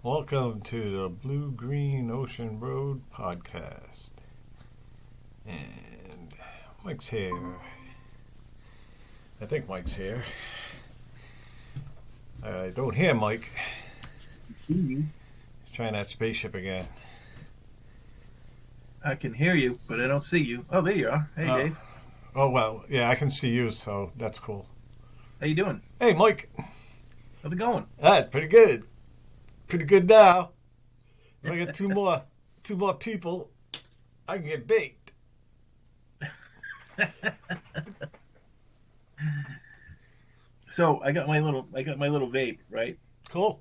Welcome to the Blue Green Ocean Road podcast. And Mike's here. I think Mike's here. I don't hear Mike. See, He's trying that spaceship again. I can hear you, but I don't see you. Oh, there you are. Hey, Dave. Oh, well, yeah, I can see you, so that's cool. How you doing? Hey, Mike. How's it going? Pretty good. Pretty good now. If I get two more people, I can get baked. So I got my little vape, right? Cool.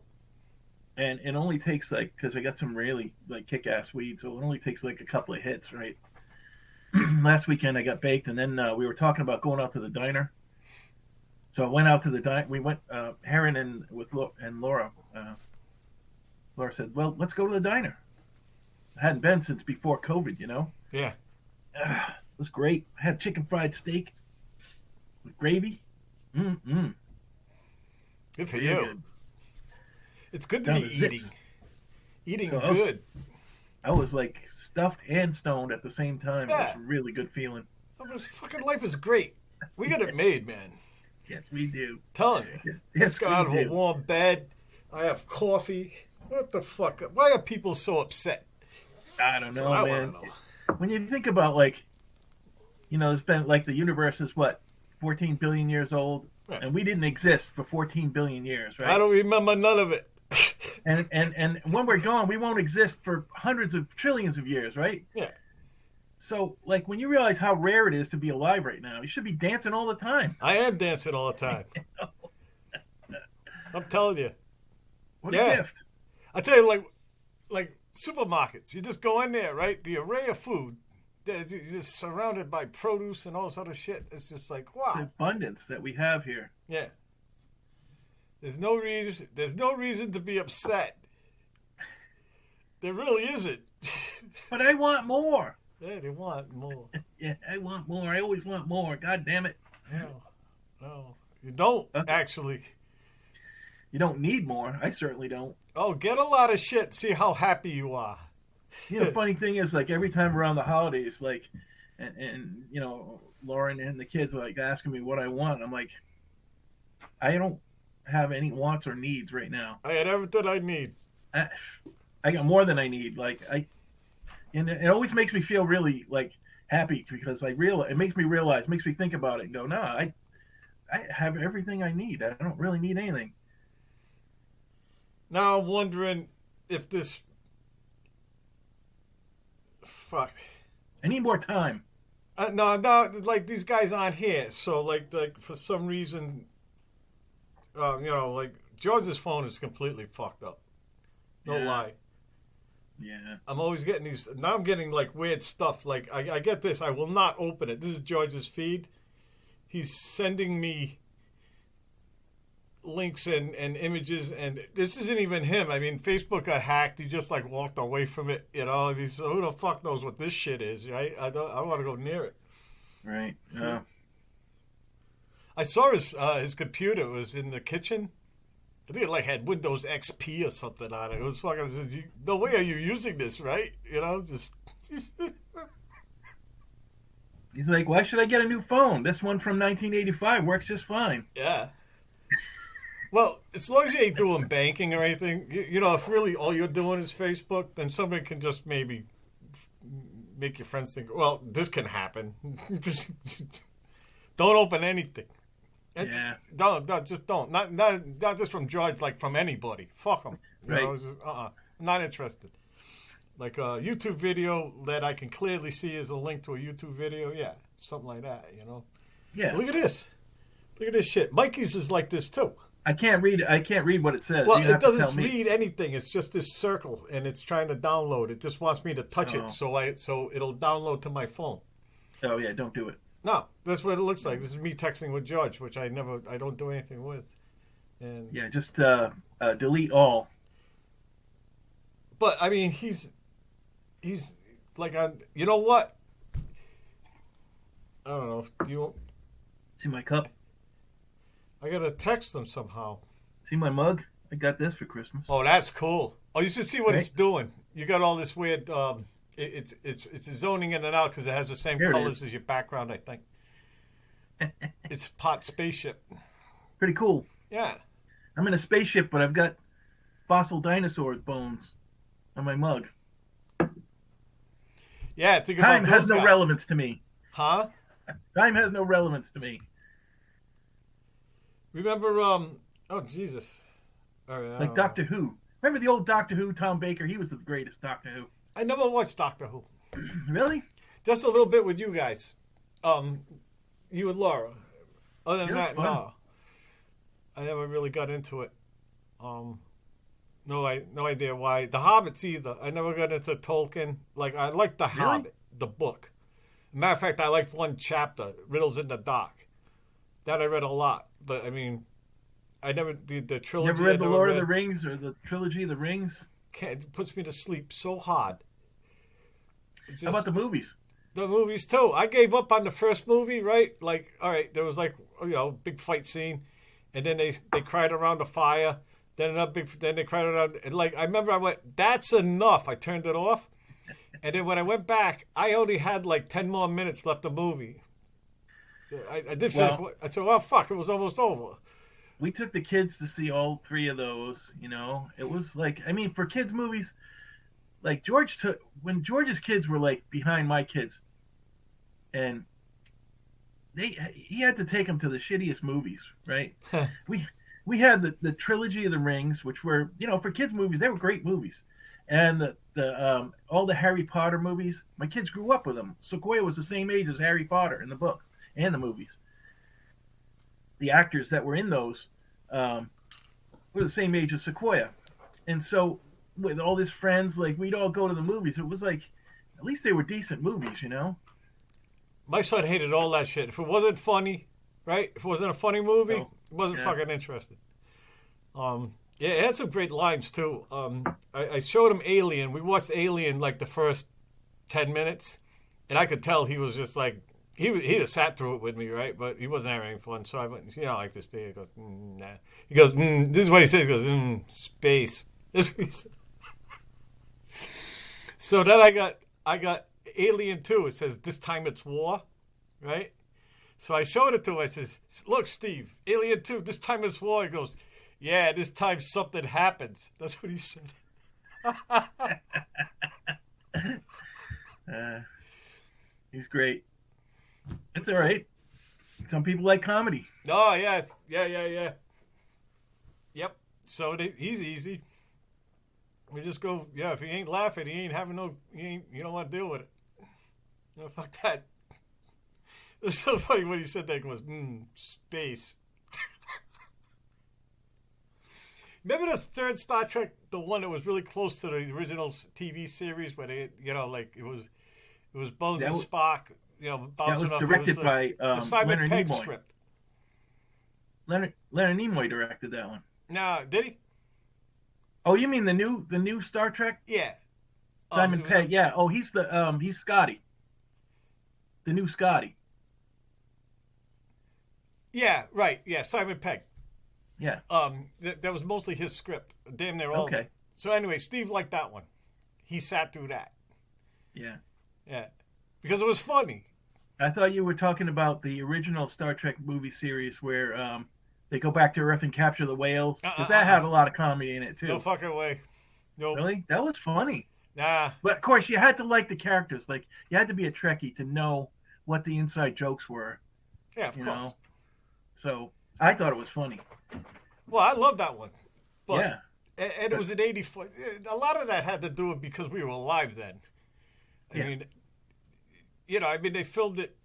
And it only takes because I got some really kick-ass weed, so it only takes a couple of hits, right? Last weekend I got baked, and then we were talking about going out to the diner. So I went out to the diner. We went, Heron and Laura. Laura said, "Well, let's go to the diner." I hadn't been since before COVID, you know. Yeah. It was great. I had chicken fried steak with gravy. Mm-mm. Good for Really you. good. It's good to Down be to eating. zips. Eating So good. I was stuffed and stoned at the same time. Yeah. It was a really good feeling. Fucking life is great. We got it made, man. Yes, we do. Telling you. Yes, Just got out of we a do. warm bed. I have coffee. What the fuck? Why are people so upset? I don't That's know, what I man. want to know. When you think about it's been the universe is what, 14 billion years old, Right. and we didn't exist for 14 billion years, right? I don't remember none of it. And when we're gone, we won't exist for hundreds of trillions of years, right? Yeah. So, when you realize how rare it is to be alive right now, you should be dancing all the time. I am dancing all the time. I'm telling you. What Yeah. a gift. I tell you, like supermarkets, you just go in there, right? The array of food, you're just surrounded by produce and all this other shit. It's just like, The wow. abundance that we have here. Yeah. There's no reason to be upset. There really isn't. But I want more. Yeah, they want more. Yeah, I want more. I always want more. God damn it. No. You don't, actually. You don't need more. I certainly don't. Oh, get a lot of shit. See how happy you are. The funny thing is, every time around the holidays, and Lauren and the kids are asking me what I want. I'm like, I don't have any wants or needs right now. I had everything I need. I got more than I need. And it always makes me feel really happy because it makes me think about it and go, no, I have everything I need. I don't really need anything. Now I'm wondering if this... Fuck. I need more time. No, these guys aren't here. So, for some reason, George's phone is completely fucked up. No lie. Yeah. I'm always getting these... Now I'm getting, weird stuff. I get this. I will not open it. This is George's feed. He's sending me links and images, and this isn't even him. I mean, Facebook got hacked. He just walked away from it, I mean, so who the fuck knows what this shit is, right? I don't want to go near it. Right. I saw his computer was in the kitchen. I think it had Windows XP or something on it. It was fucking... No way are you using this, right? Just... He's like, why should I get a new phone? This one from 1985 works just fine. Yeah. Well, as long as you ain't doing banking or anything, if really all you're doing is Facebook, then somebody can just maybe make your friends think, well, this can happen. Just don't open anything. And Yeah. Just don't. Not just from George, from anybody. Fuck them. Right. I'm not interested. A YouTube video that I can clearly see is a link to a YouTube video. Yeah, something like that, Yeah. Look at this. Look at this shit. Mikey's is like this, too. I can't read what it says. Well, You it have to tell doesn't me. read anything. It's just this circle, and it's trying to download. It just wants me to touch Oh. it, so it'll download to my phone. Oh yeah, don't do it. No, that's what it looks like. This is me texting with George, which I don't do anything with. And Yeah, just delete all. but I mean, he's you know what? I don't know. Do you? See my cup? I gotta text him somehow. See my mug? I got this for Christmas. Oh, that's cool. Oh, you should see what Right? it's doing. You got all this weird. It's zoning in and out because it has the same Here it colors is. as your background. I think it's pot spaceship. Pretty cool. Yeah. I'm in a spaceship, but I've got fossil dinosaur bones on my mug. Yeah. Think Time about has those no guys. relevance to me. Huh? Time has no relevance to me. Remember? Oh Jesus. All right, I Like don't know. Doctor Who. Remember the old Doctor Who, Tom Baker? He was the greatest Doctor Who. I never watched Doctor Who. Really? Just a little bit with you guys. You and Laura. Other than Yeah, that, it's fun. no. I never really got into it. No idea why. The Hobbits either. I never got into Tolkien. Like I liked the Really? Hobbit, the book. Matter of fact, I liked one chapter, Riddles in the Dark. That I read a lot, but I mean, I never did the You trilogy. ever read I The never Lord of read- the Rings or the trilogy of the Rings? It puts me to sleep so hard. It's How about the movies? the movies too? I gave up on the first movie, right? Like, all right, there was like big fight scene, and then they cried around the fire. Then then they cried around, and like I remember I went, that's enough. I turned it off, and then when I went back, I only had like 10 more minutes left of the movie. I did finish. Well- I said, well, fuck, it was almost over. We took the kids to see all three of those. You know, it was like, I mean, for kids' movies, like when George's kids were like behind my kids, and he had to take them to the shittiest movies, right? we had the trilogy of the Rings, which were, for kids' movies, they were great movies, and the all the Harry Potter movies. My kids grew up with them. Sequoia was the same age as Harry Potter in the book and the movies. The actors that were in those were the same age as Sequoia, and so with all his friends, like we'd all go to the movies. It was like, at least they were decent movies, My son hated all that shit. If it wasn't funny, right? If it wasn't a funny movie, Oh, he wasn't yeah. fucking interested. Yeah, it had some great lines too. I showed him Alien. We watched Alien like the first 10 minutes, and I could tell he was just like he'd have sat through it with me, right? But he wasn't having any fun. So I went, like this day. He goes, nah. He goes, this is what he says. He goes, space. This is what he said. So then I got Alien 2. It says, this time it's war, right? So I showed it to him. I says, look, Steve, Alien 2, this time it's war. He goes, yeah, this time something happens. That's what he said. He's great. It's all right. Some people like comedy. Oh, yeah. Yep. So he's easy. We just go, if he ain't laughing, you don't want to deal with it. Fuck that. It's so funny when he said that. He goes, space. Remember the third Star Trek, the one that was really close to the original TV series, where they, like it was Bones and Spock, That bouncing was off. directed It was, by the Simon Leonard Pegg Nimoy. script. Leonard Nimoy directed that one. Now, did he? Oh, you mean the new Star Trek? Yeah. Simon it was Pegg. Yeah. Oh, he's he's Scotty. The new Scotty. Yeah, right. Yeah, Simon Pegg. Yeah. That was mostly his script. Damn near all of Okay. it. So anyway, Steve liked that one. He sat through that. Yeah. Yeah. Because it was funny. I thought you were talking about the original Star Trek movie series where they go back to Earth and capture the whales. Because that had a lot of comedy in it, too. No fucking way. Nope. Really? That was funny. Nah. But, of course, you had to like the characters. Like, you had to be a Trekkie to know what the inside jokes were. Yeah, of course. So, I thought it was funny. Well, I love that one. But, Yeah. And it was in 84. A lot of that had to do with because we were alive then. I mean, they filmed it.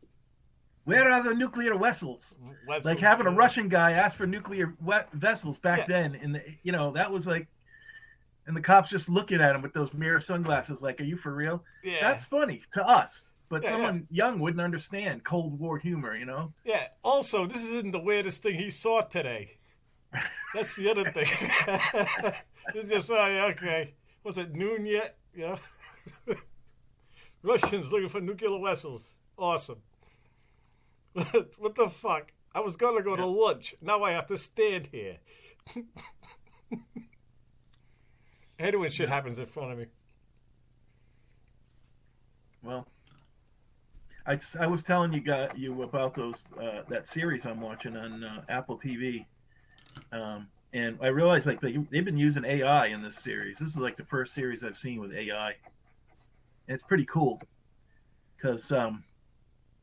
Where are the nuclear vessels? Like having a Russian guy ask for nuclear vessels back then. In the, that was like, and the cops just looking at him with those mirror sunglasses like, are you for real? Yeah. That's funny to us. But someone young wouldn't understand Cold War humor, Yeah. Also, this isn't the weirdest thing he saw today. That's the other thing. It's just, okay. Was it noon yet? Yeah. Russians looking for nuclear vessels. Awesome. What the fuck? I was going to go to lunch. Now I have to stand here. I hate it when shit happens in front of me. Well, I was telling you about those that series I'm watching on Apple TV, and I realized like they've been using AI in this series. This is like the first series I've seen with AI, and it's pretty cool because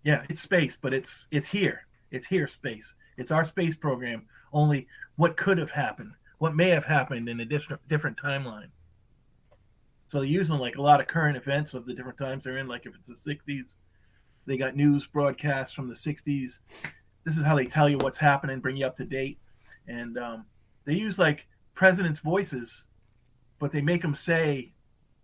yeah, it's space, but it's here. It's here space. It's our space program. Only what could have happened, what may have happened in a different timeline. So they're using like a lot of current events of the different times they're in. Like if it's the 60s, they got news broadcasts from the 60s. This is how they tell you what's happening, bring you up to date. And they use like presidents' voices, but they make them say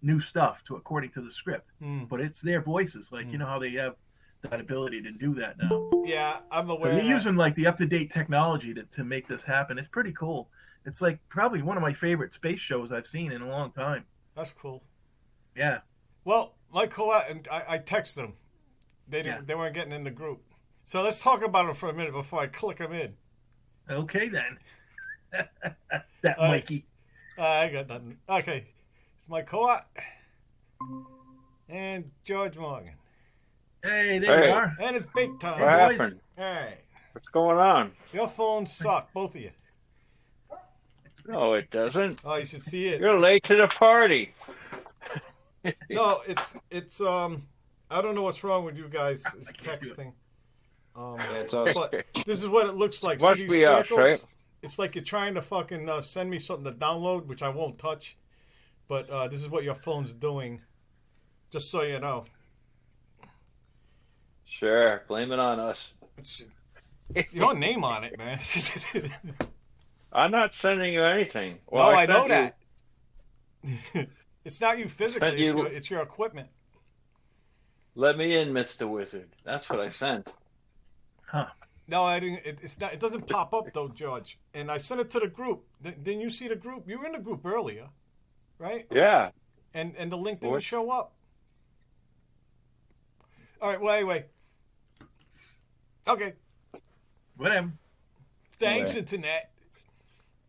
new stuff according to the script. But it's their voices. Like, you know how they have that ability to do that now. Yeah, I'm aware. So they're using like the up-to-date technology to make this happen. It's pretty cool. It's like probably one of my favorite space shows I've seen in a long time. That's cool. Yeah. Well, my co-op, I texted them. They weren't getting in the group. So let's talk about them for a minute before I click them in. Okay, then. That Mikey. I got nothing. Okay. It's my co-op and George Morgan. Hey, there you are. And it's big time. What happened? All right. What's going on? Your phones suck, both of you. No, it doesn't. Oh, you should see it. You're late to the party. No, it's I don't know what's wrong with you guys. It's texting. It's us. But this is what it looks like. Must See these be us, circles? right? It's like you're trying to fucking send me something to download, which I won't touch. But this is what your phone's doing. Just so you know. Sure, blame it on us. It's your name on it, man. I'm not sending you anything. No, I know that. It's not you physically. It's your equipment. Let me in, Mr. Wizard. That's what I sent. Huh. No, I didn't. It's not. It doesn't pop up though, George. And I sent it to the group. Didn't you see the group? You were in the group earlier, right? Yeah. And the link didn't show up. All right. Well, anyway. Okay. Whatever. Thanks, Internet.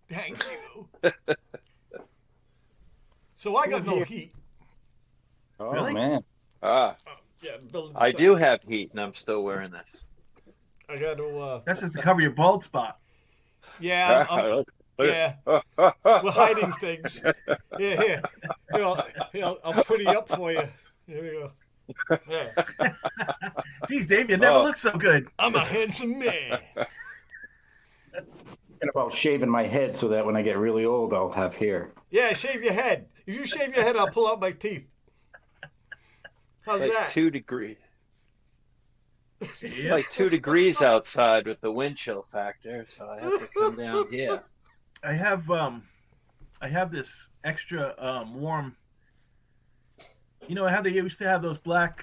Thank you. So I got no heat. Oh, Really? Man. Ah, Yeah, I do have heat, and I'm still wearing this. I got to. That's just to cover your bald spot. Yeah. Yeah. We're hiding things. Yeah, here. Here, I'll pretty up for you. Here we go. Yeah. Geez, Dave, you never look so good. I'm a handsome man. Thinking about shaving my head so that when I get really old, I'll have hair. Yeah, shave your head. If you shave your head, I'll pull out my teeth. How's Like that? 2 degrees. Yeah. Like 2 degrees outside with the wind chill factor, so I have to come down here. I have this extra warm. You know how they used to have those black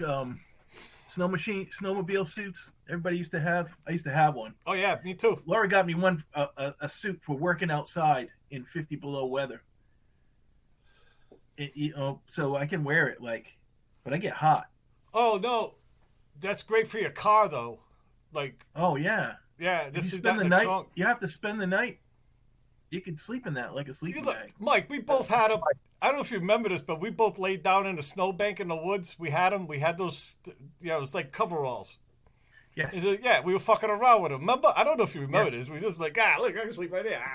snowmobile suits everybody used to have? I used to have one. Oh, yeah, me too. Laura got me one a suit for working outside in 50 below weather. So I can wear it but I get hot. Oh, no. That's great for your car, though. Like, Oh yeah. yeah, this you is that spend in the the night. trunk. You have to spend the night. You can sleep in that like a You sleeping look, bag. Mike, we both had them. I don't know if you remember this, but we both laid down in a snowbank in the woods. We had them. We had those, it was like coveralls. Yes. Yeah, we were fucking around with them. Remember? I don't know if you remember this. We just like, look, I can sleep right there.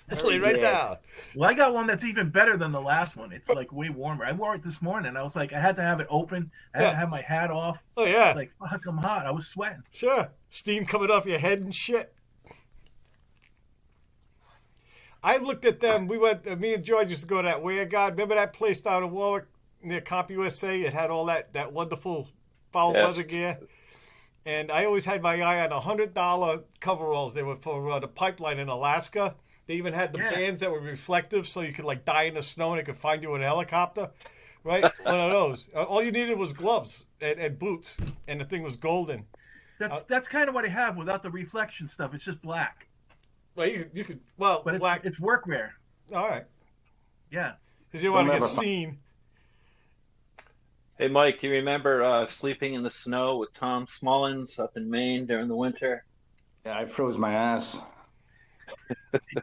Just lay right down. Well, I got one that's even better than the last one. It's like way warmer. I wore it this morning. I was like, I had to have it open. I had to have my hat off. Oh, yeah. Like, fuck, I'm hot. I was sweating. Sure. Steam coming off your head and shit. I looked at them. We went, me and George used to go to that Where God. Remember that place down in Warwick near Comp USA? It had all that wonderful foul weather gear. And I always had my eye on $100 coveralls. They were for the pipeline in Alaska. They even had the bands that were reflective, so you could like die in the snow and it could find you in a helicopter, right? One of those. All you needed was gloves and boots, and the thing was golden. That's kind of what I have without the reflection stuff. It's just black. Well, you could but black. It's workwear. All right, Yeah. because you want to get seen. Hey, Mike, you remember sleeping in the snow with Tom Smullins up in Maine during the winter? Yeah, I froze my ass.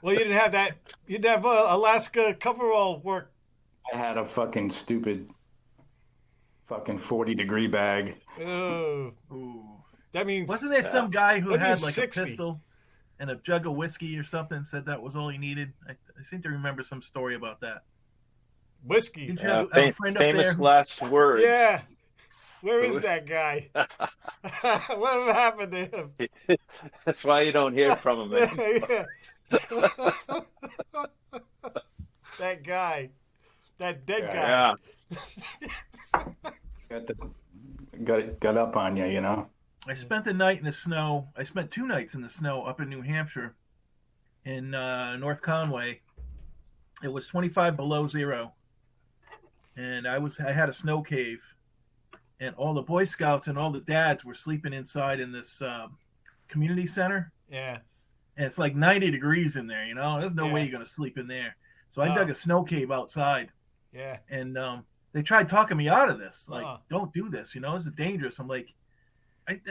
Well, you didn't have that. You didn't have Alaska coverall work. I had a fucking stupid fucking 40-degree bag. Oh, Ooh. that means Wasn't there some guy who that had means like 60. a pistol and a jug of whiskey or something? Said that was all he needed. I seem to remember some story about that. whiskey. Did you have a friend up famous there? last words. Yeah. Where is that guy? What happened to him? That's why you don't hear from him, man. Yeah. That guy. That dead guy. Yeah. Got up on you, you know. I spent the night in the snow. I spent 2 nights in the snow up in New Hampshire, in North Conway. It was 25 below zero, and I had a snow cave, and all the Boy Scouts and all the dads were sleeping inside in this community center. Yeah. And it's like 90 degrees in there. You know, there's no way Yeah. you're gonna sleep in there. So I Oh. dug a snow cave outside, Yeah. and they tried talking me out of this. Like, Uh-huh. don't do this. You know, this is dangerous. I'm like, I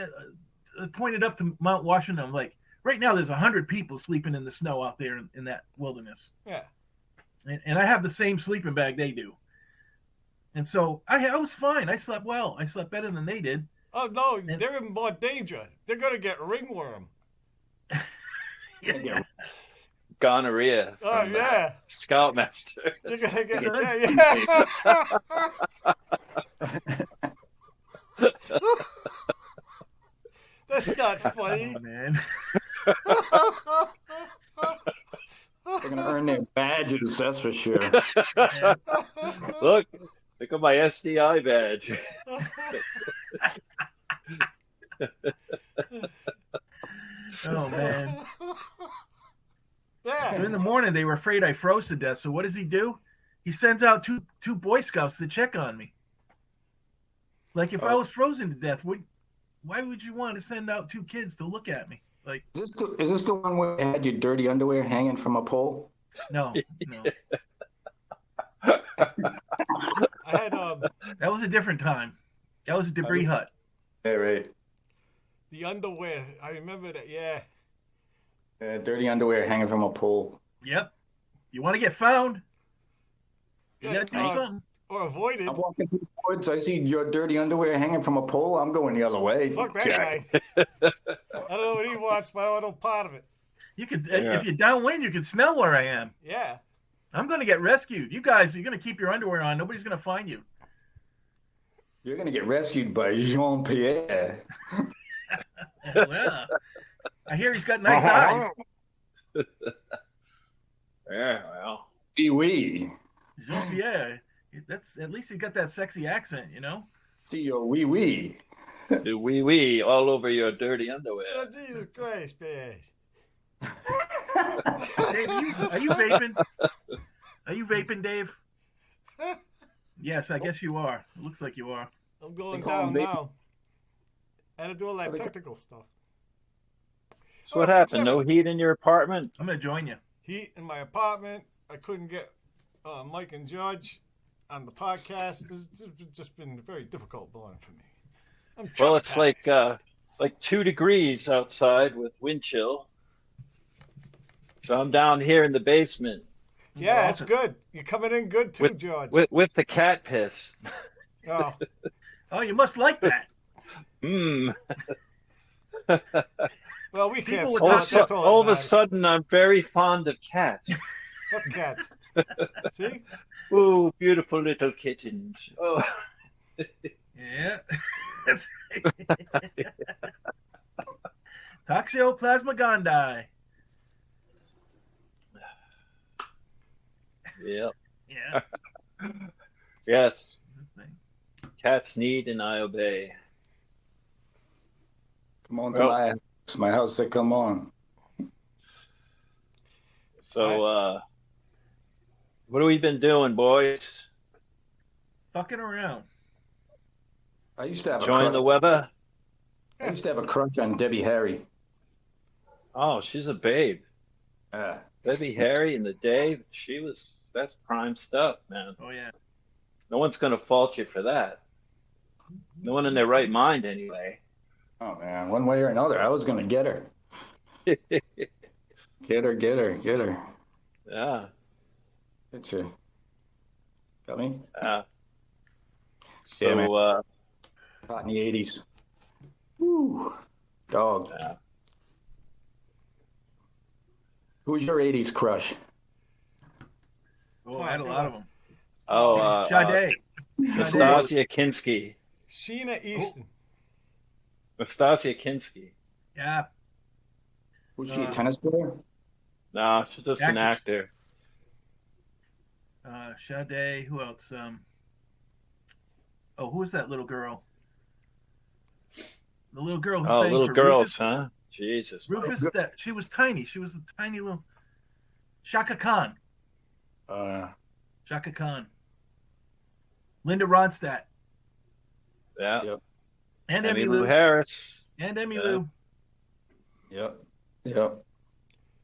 pointed up to Mount Washington. I'm like, right now there's 100 people sleeping in the snow out there in that wilderness, Yeah. and I have the same sleeping bag they do. And so I was fine. I slept well. I slept better than they did. Oh no, they're in more danger. They're gonna get ringworm. Yeah. Gonorrhea. Oh from yeah. Scoutmaster. They're gonna get yeah. That's not funny. Oh, man. They're gonna earn their badges, that's for sure. Look at my SDI badge. Oh man. Yeah. So in the morning they were afraid I froze to death. So what does he do? He sends out two Boy Scouts to check on me. Like if I was frozen to death, why would you want to send out 2 kids to look at me? Like, Is this the one where you had your dirty underwear hanging from a pole? no. I had That was a different time. That was a debris hut. Yeah, right. the underwear. I remember that. Yeah. Dirty underwear hanging from a pole. Yep. You want to get found? You Yeah, gotta do something. or avoided. I'm walking through the woods. I see your dirty underwear hanging from a pole. I'm going the other way. Fuck that Jack. guy. I don't know what he wants, but I don't know part of it. You could, Yeah. if you're downwind, you can smell where I am. Yeah. I'm going to get rescued. You guys, you're going to keep your underwear on. Nobody's going to find you. You're going to get rescued by Jean-Pierre. Well, I hear he's got nice eyes. Yeah, well. Wee-wee. Jean-Pierre. That's at least he got that sexy accent, you know. See your wee-wee. The wee all over your dirty underwear. Oh, Jesus Christ, man. Dave, are you vaping? Are you vaping, Dave? Yes, I guess you are. It looks like you are. I'm going They call down him now. I had to do all that technical stuff. So what happened? No heat in your apartment? I'm going to join you. Heat in my apartment. I couldn't get Mike and George on the podcast. It's just been very difficult going for me. Well, it's like 2 degrees outside with wind chill. So I'm down here in the basement. Yeah, it's good. You're coming in good too, George. With the cat piss. Oh. Oh, you must like that. Well, we can't People stop. would That's all. All of a sudden, I'm very fond of cats. Fuck cats. See? Oh, beautiful little kittens. Oh. Yeah. That's right. Toxoplasma gondii. Yeah. Yeah. Yes. Cats need and I obey. Come on to my house. My house said come on. So, what have we been doing, boys? Fucking around. I used to have Join the weather? I used to have a crush on Debbie Harry. Oh, she's a babe. Yeah. Debbie Harry and the Dave, that's prime stuff, man. Oh, yeah. No one's going to fault you for that. No one in their right mind, anyway. Oh man, one way or another, I was gonna get her. Get her, get her, get her. Yeah. Get you. Got me? Yeah. Yeah, man. So, Hot in the 80s. Woo. Dog. yeah. Who's your 80s crush? Oh, I had a lot of them. Sade. Nastasia Kinski. Sheena Easton. Nastasia Kinski. Yeah. Who's she, a tennis player? No, she's just an actor. Sade. Who else? Who was that little girl? The little girl who sang little for girls, Rufus. huh? Jesus. Rufus, she was tiny. She was a tiny little. Shaka Khan. Shaka Khan. Linda Ronstadt. Yeah. Yep. And Emmy Emmylou Lou Harris. And Emmylou. Yep. Yep.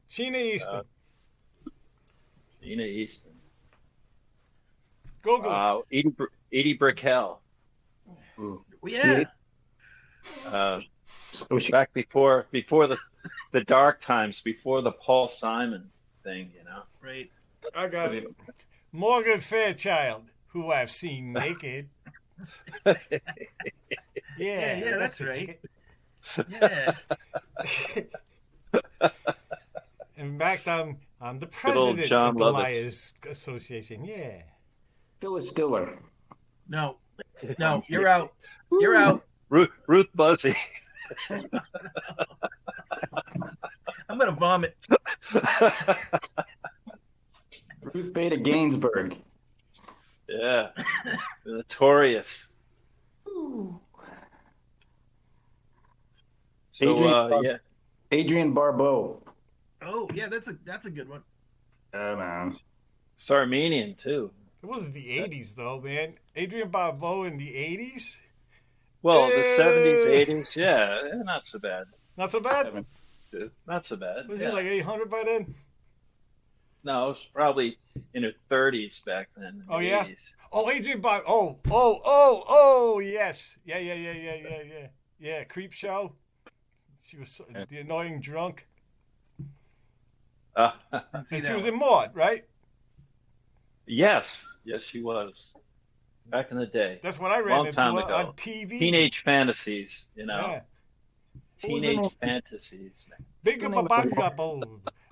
Sheena Easton. Sheena Easton. Google it. Edie Brickell. Ooh. Yeah. Back before the dark times, before the Paul Simon thing, Right. I got it. Morgan Fairchild, who I've seen naked. Yeah, that's a right. ticket. Yeah. In fact, I'm the Good old president John of the Lovitz. Liars Association. Yeah. Phyllis Diller. No, you're out. You're out. Ruth Buzzy. I'm gonna vomit. Ruth Bader Ginsburg. Yeah. Notorious. So, Adrienne Barbeau. Oh yeah, that's a good one. Yeah, man. it's Armenian too. It wasn't the 80s, though, man. Adrienne Barbeau in the 80s? Well, the 70s, 80s, yeah, not so bad. Not so bad? Not so bad. Was yeah. he like 800 by then? No, it was probably in her 30s back then. In Oh, the yeah? 80s. Oh, Adrienne Barbeau. Oh, yes. Yeah. Yeah, Creep Show. She was the annoying drunk. Uh, And she was in Maud, right? yes, she was. Back in the day. That's when I ran Long into time her ago. on TV. Teenage fantasies, Yeah. Teenage fantasies. Big of a basketball.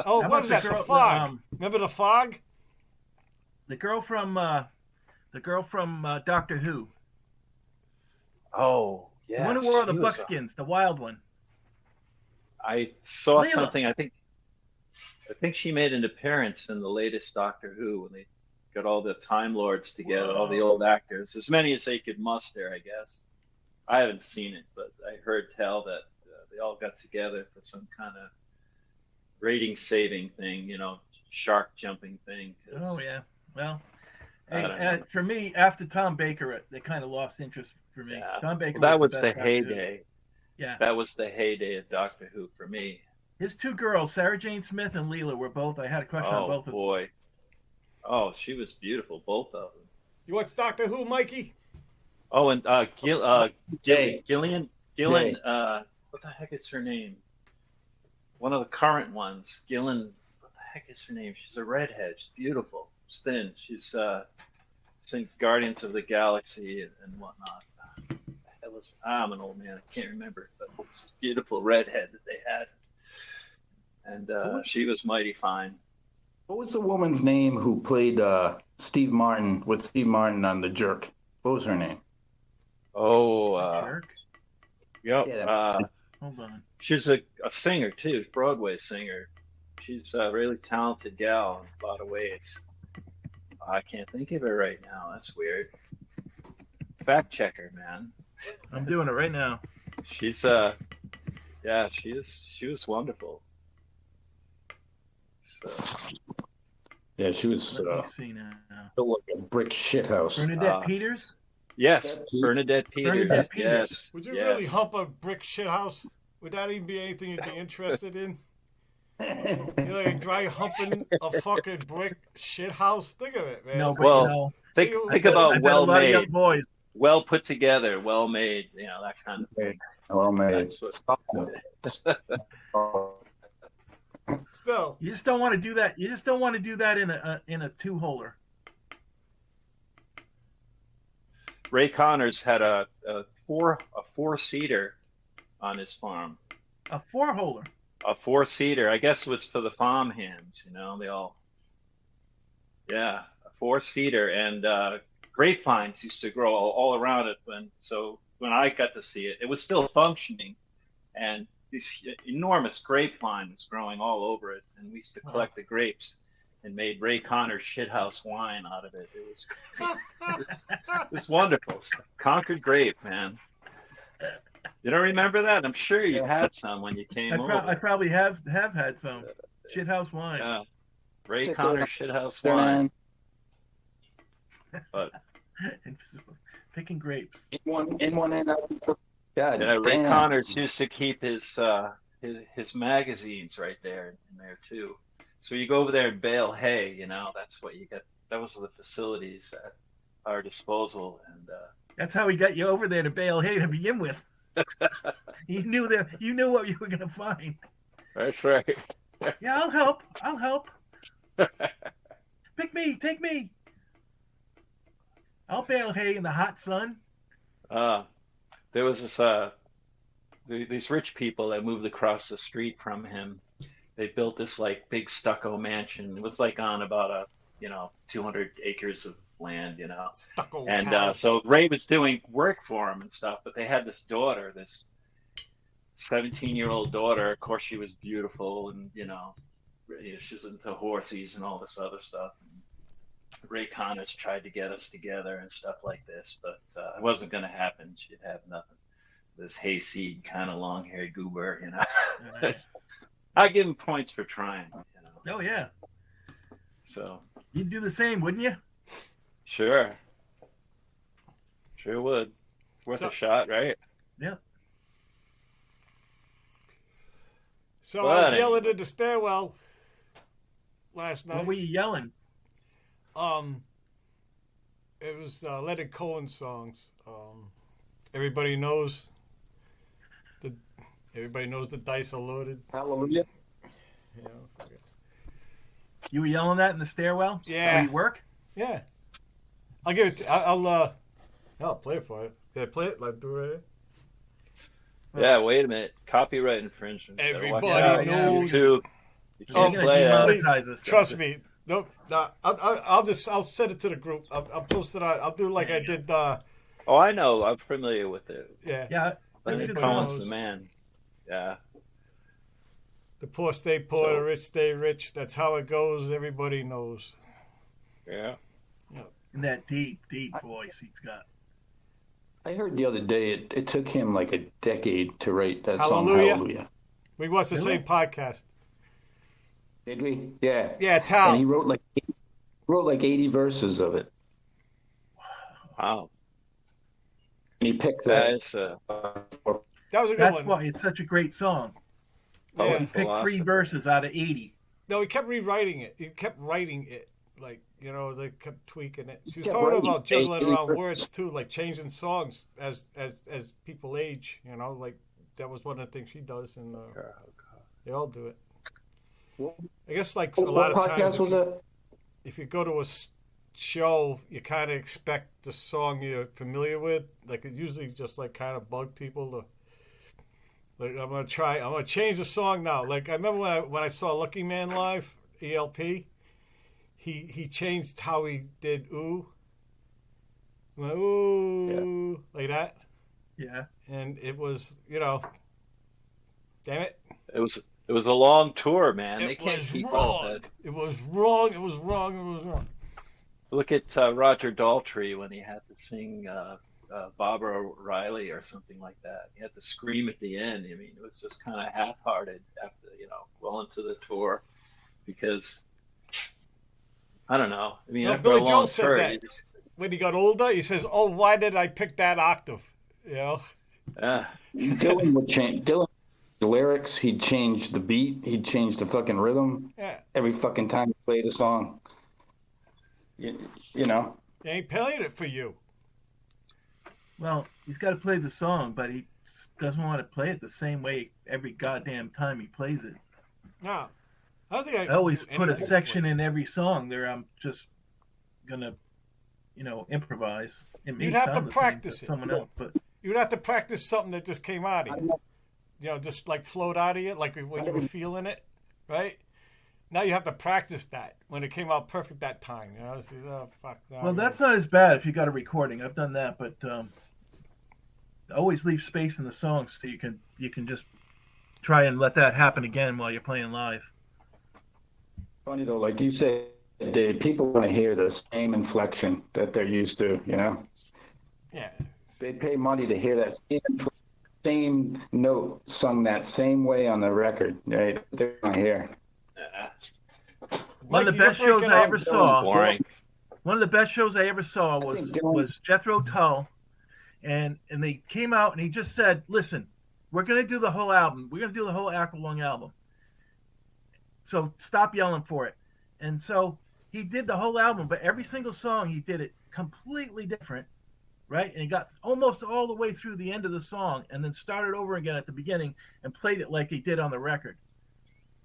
Oh, How what was about that? the The girl- Fog. Remember the Fog? The girl from Doctor Who. Oh, yeah. The one who wore all the she was buckskins, the wild one. I saw Leela. something. I think she made an appearance in the latest Doctor Who when they got all the Time Lords together, all the old actors, as many as they could muster, I guess. I haven't seen it, but I heard tell that they all got together for some kind of rating-saving thing, shark jumping thing. 'Cause Oh yeah. Well, I don't know. for me, after Tom Baker, they kind of lost interest for me. Yeah. Tom Baker. That was the the best Doctor Who. heyday. Yeah. That was the heyday of Doctor Who for me. His two girls, Sarah Jane Smith and Leela, were both. I had a crush on Oh, both of them. boy. Oh, she was beautiful, both of them. You watch Doctor Who, Mikey? Oh, and Jay. Gillian, Jay. what the heck is her name? One of the current ones. Gillian, what the heck is her name? She's a redhead. She's beautiful. She's thin. She's in Guardians of the Galaxy and whatnot. I'm an old man. I can't remember, but it's a beautiful redhead that they had. And she was mighty fine. What was the woman's name who played Steve Martin on The Jerk? What was her name? Oh, Jerk. yep. Yeah. Hold on. She's a singer too, Broadway singer. She's a really talented gal in a lot of ways. I can't think of her right now. That's weird. Fact checker, man. I'm doing it right now. She's she was wonderful. So, Yeah, she was Let me see now. like a brick shithouse. Bernadette Peters. yes, Bernadette Peters. Bernadette Peters. Yes. Would you yes. really hump a brick shit house? Would that even be anything you'd be interested in? You like dry humping a fucking brick shit house? Think of it, man. No, but Well, you know, Think I about bet well a lot of young made, boys. well put together, well made. That kind of thing. Oh man. That's what, Still. You just don't want to do that. You just don't want to do that in a two-holer. Ray Connors had a four-seater on his farm. A four-holer. A four-seater. I guess it was for the farm hands. They all. Yeah, a four-seater, and grapevines used to grow all around it. When I got to see it, it was still functioning, and these enormous grapevines growing all over it. And we used to collect the grapes and made Ray Connors shithouse wine out of it. It was it was wonderful. Concord grape, man. You don't remember that? I'm sure you had some when you came over. I probably have had some shithouse wine. Yeah. Ray Connors shithouse wine. But picking grapes. In one end. God, Ray Connors used to keep his magazines right there in there too. So you go over there and bale hay, that's what you get. That was the facilities at our disposal, and that's how he got you over there to bale hay to begin with. You knew what you were going to find. That's right. Yeah, I'll help. Pick me, take me. I'll bale hay in the hot sun. There was these rich people that moved across the street from him. They built this like big stucco mansion. It was like on about 200 acres of land, Stucco and house. so Ray was doing work for him and stuff. But they had this daughter, this 17-year-old daughter. Of course, she was beautiful, and she was into horses and all this other stuff. And Ray Connors tried to get us together and stuff like this, but it wasn't going to happen. She'd have nothing. This hayseed, kind of long-haired goober, Right. I give him points for trying. Oh yeah. So You'd do the same, wouldn't you? sure would. It's worth So- a shot, right? Yeah. So But I was yelling in the stairwell last night. What were you yelling? It was Leonard Cohen songs. Everybody knows the dice are loaded. Hallelujah. You were yelling that in the stairwell? Yeah. Where you work? Yeah. I'll give it to I'll play it for you. Can I play it? Like, do it right Yeah, wait a minute. Copyright infringement. So Everybody watch out. knows. YouTube. You You're can't gonna play it. demonetize us. Trust me. Nope. Nah, I'll send it to the group. I'll post it. I'll do like I did. Oh, I know. I'm familiar with it. Yeah. Yeah, that's a Leonard good Cohen's song. the man. Yeah. The poor stay poor, So- the rich stay rich. That's how it goes. Everybody knows. Yeah. In that deep, deep voice he's got. I heard the other day it took him like a decade to write that song. Hallelujah? Hallelujah. We watched the Really? same podcast. Did we? Yeah. Yeah, And Tal. he wrote like 80 verses of it. Wow. And he picked that. That's That was a good That's one. why it's such a great song. Yeah. He picked 3 verses out of 80. No, he kept rewriting it. He kept writing it. Like, they kept tweaking it. She was kept talking writing about juggling 80 around verses. words too, like changing songs as people age. Like that was one of the things she does, and they all do it. I guess like a lot What of times, podcast was that? if you go to a show, you kind of expect the song you're familiar with. Like it usually just like kind of bug people to. Like I'm gonna change the song now. Like I remember when I saw Lucky Man live, ELP, he changed how he did ooh. He went, ooh, like that. Yeah. And it was, damn it. It was a long tour, man. They It can't was keep up wrong. that. It was wrong. It was wrong. It was wrong. Look at Roger Daltrey when he had to sing Barbara O'Reilly or something like that. He had to scream at the end. I mean, it was just kind of half-hearted after, well into the tour because, I don't know. I mean, No, after Billy a Joel long said tour, that. you just- When he got older, he says, "Oh, why did I pick that octave?" yeah. Dylan would change. Dylan, the lyrics, he'd change the beat, he'd change the fucking rhythm Yeah. every fucking time he played a song. You know. He ain't playing it for you. Well, he's got to play the song, but he doesn't want to play it the same way every goddamn time he plays it. No. I don't think I I always can do put a anything section twice. in every song there. I'm just gonna, improvise. It may You'd have to sound the same to practice it. someone else, but You'd have to practice something that just came out of you. Just like flowed out of you, like when you were feeling it, right? Now you have to practice that when it came out perfect that time. It's like, oh, fuck. well, that's not as bad if you got a recording. I've done that, but always leave space in the songs so you can just try and let that happen again while you're playing live. Funny though, like you said, Dave, people want to hear the same inflection that they're used to, Yeah. They pay money to hear that same note sung that same way on the record, right? They're going to hear. One of the Mikey, best you're shows breaking I up. ever That was saw. boring. One of the best shows I ever saw I was think Dylan- Jethro Tull, and they came out and he just said, "Listen, we're gonna do the whole album. We're gonna do the whole Aqualung album. So stop yelling for it." And so he did the whole album, but every single song he did it completely different, right? And he got almost all the way through the end of the song, and then started over again at the beginning and played it like he did on the record.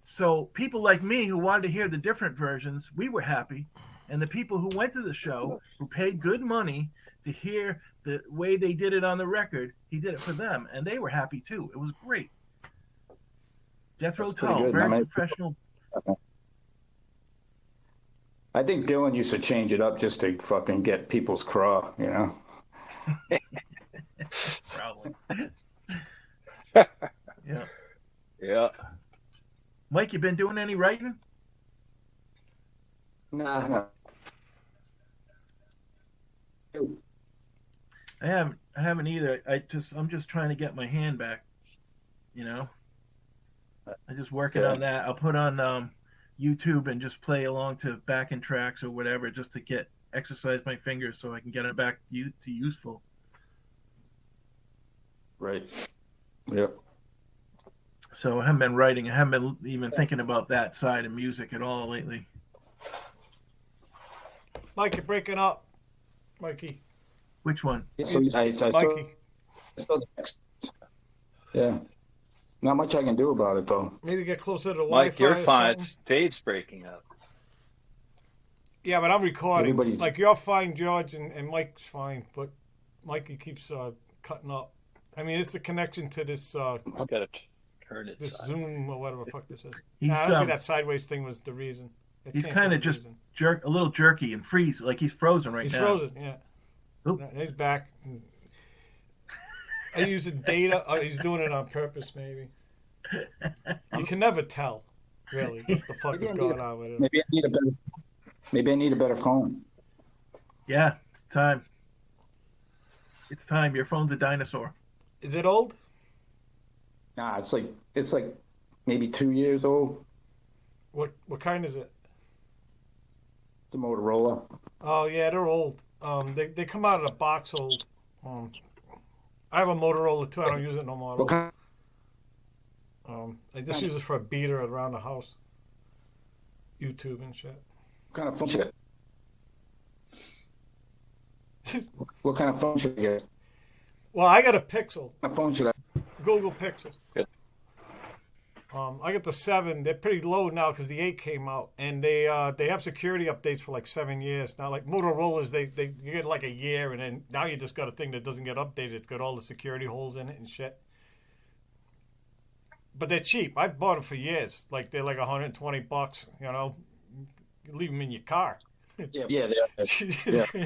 So people like me who wanted to hear the different versions, we were happy. And the people who went to the show, who paid good money to hear the way they did it on the record, he did it for them, and they were happy too. It was great. Jethro That's pretty Tull, good. very I mean- professional. I think Dylan used to change it up just to fucking get people's craw, Probably. Yeah. Yeah. Mike, you been doing any writing? Nah. I haven't either. I'm just trying to get my hand back. I'm just working on that. I'll put on YouTube and just play along to backing tracks or whatever, just to exercise my fingers so I can get it back to useful. Right. Yep. So I haven't been writing. I haven't been even thinking about that side of music at all lately. Mike, you're breaking up. Mikey. Which one? Yeah, so I saw Mikey. the text. Yeah. Not much I can do about it, though. Maybe get closer to the Mike, Wi-Fi you're or fine. something. Dave's breaking up. Yeah, but I'm recording. Everybody's- Like, you're fine, George, and Mike's fine, but Mikey keeps cutting up. I mean, it's the connection to this I've got to turn it. this side. Zoom or whatever the fuck this is. He's, I don't think that sideways thing was the reason. It He's can't kind be of the just reason. a little jerky and freeze, like he's frozen right He's now. frozen, yeah. Oop. He's back. Are you using data? Or he's doing it on purpose, maybe. You can never tell, really, what the fuck is going on with it. Maybe I need a better phone. Yeah, it's time. It's time. Your phone's a dinosaur. Is it old? Nah, it's like maybe 2 years old. What kind is it? It's a Motorola. Oh yeah, they're old. They come out of the box old. I have a Motorola too. I don't use it no more. What kind? I just use it for a beater around the house. YouTube and shit. What kind of phone should What kind of phone should I get? Well, I got a Pixel, What kind of phone should I? Google Pixel. Good. I got the 7. They're pretty low now because the 8 came out, and they have security updates for like 7 years now. Like Motorola's, you get like a year, and then now you just got a thing that doesn't get updated. It's got all the security holes in it and shit. But they're cheap. I've bought them for years. Like they're like $120. You leave them in your car. Yeah, they are. Yeah.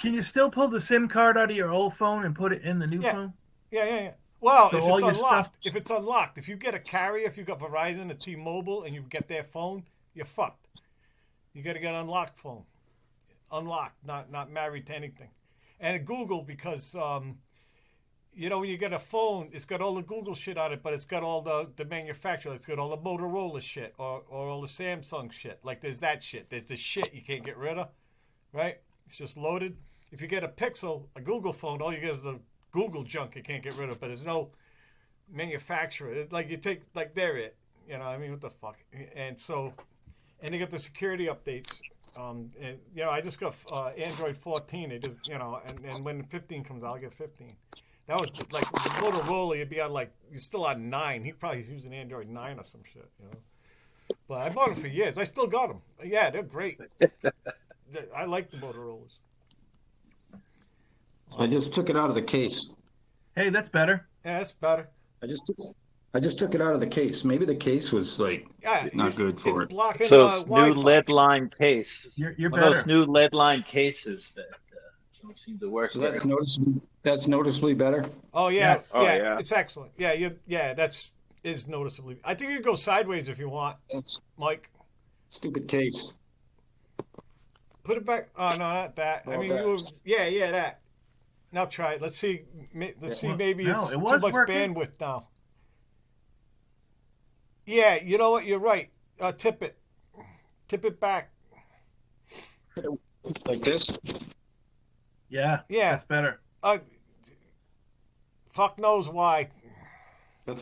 Can you still pull the SIM card out of your old phone and put it in the new Yeah. phone? Yeah. Well, So if all it's your unlocked, stuff- if you get a carrier, if you got Verizon or T-Mobile, and you get their phone, you're fucked. You got to get an unlocked phone, unlocked, not married to anything. And at Google, because when you get a phone, it's got all the Google shit on it, but it's got all the manufacturer. It's got all the Motorola shit or all the Samsung shit. Like there's that shit. There's the shit you can't get rid of, right? It's just loaded. If you get a Pixel, a Google phone, all you get is the Google junk you can't get rid of, but there's no manufacturer. It's like you take, like they're it. What the fuck? And they got the security updates. I just got Android 14. They just, and when 15 comes out, I'll get 15. That was like the Motorola. You'd be on you're still on 9. He probably using Android 9 or some shit. But I bought them for years. I still got them. Yeah, they're great. I like the Motorola's. I just took it out of the case. Hey, that's better. Yeah, that's better. I just took it out of the case. Maybe the case was like not good for it's it. blocking So new Wi-Fi. lead line case. You're One of those better. new lead line cases that don't seem to work. So very that's noticeably better. Oh yeah, Yes. Oh, yeah, yeah. it's excellent. Yeah, is noticeably. I think you can go sideways if you want, That's Mike. stupid case. Put it back. Oh no, not that. I Oh, mean, that. you were, yeah, that. Now try it. Let's see. Let's see. Maybe No, it's it too was much working. bandwidth now. Yeah, you know what? You're right. Tip it back. Like this. Yeah. Yeah. That's better. Fuck knows why. Huh.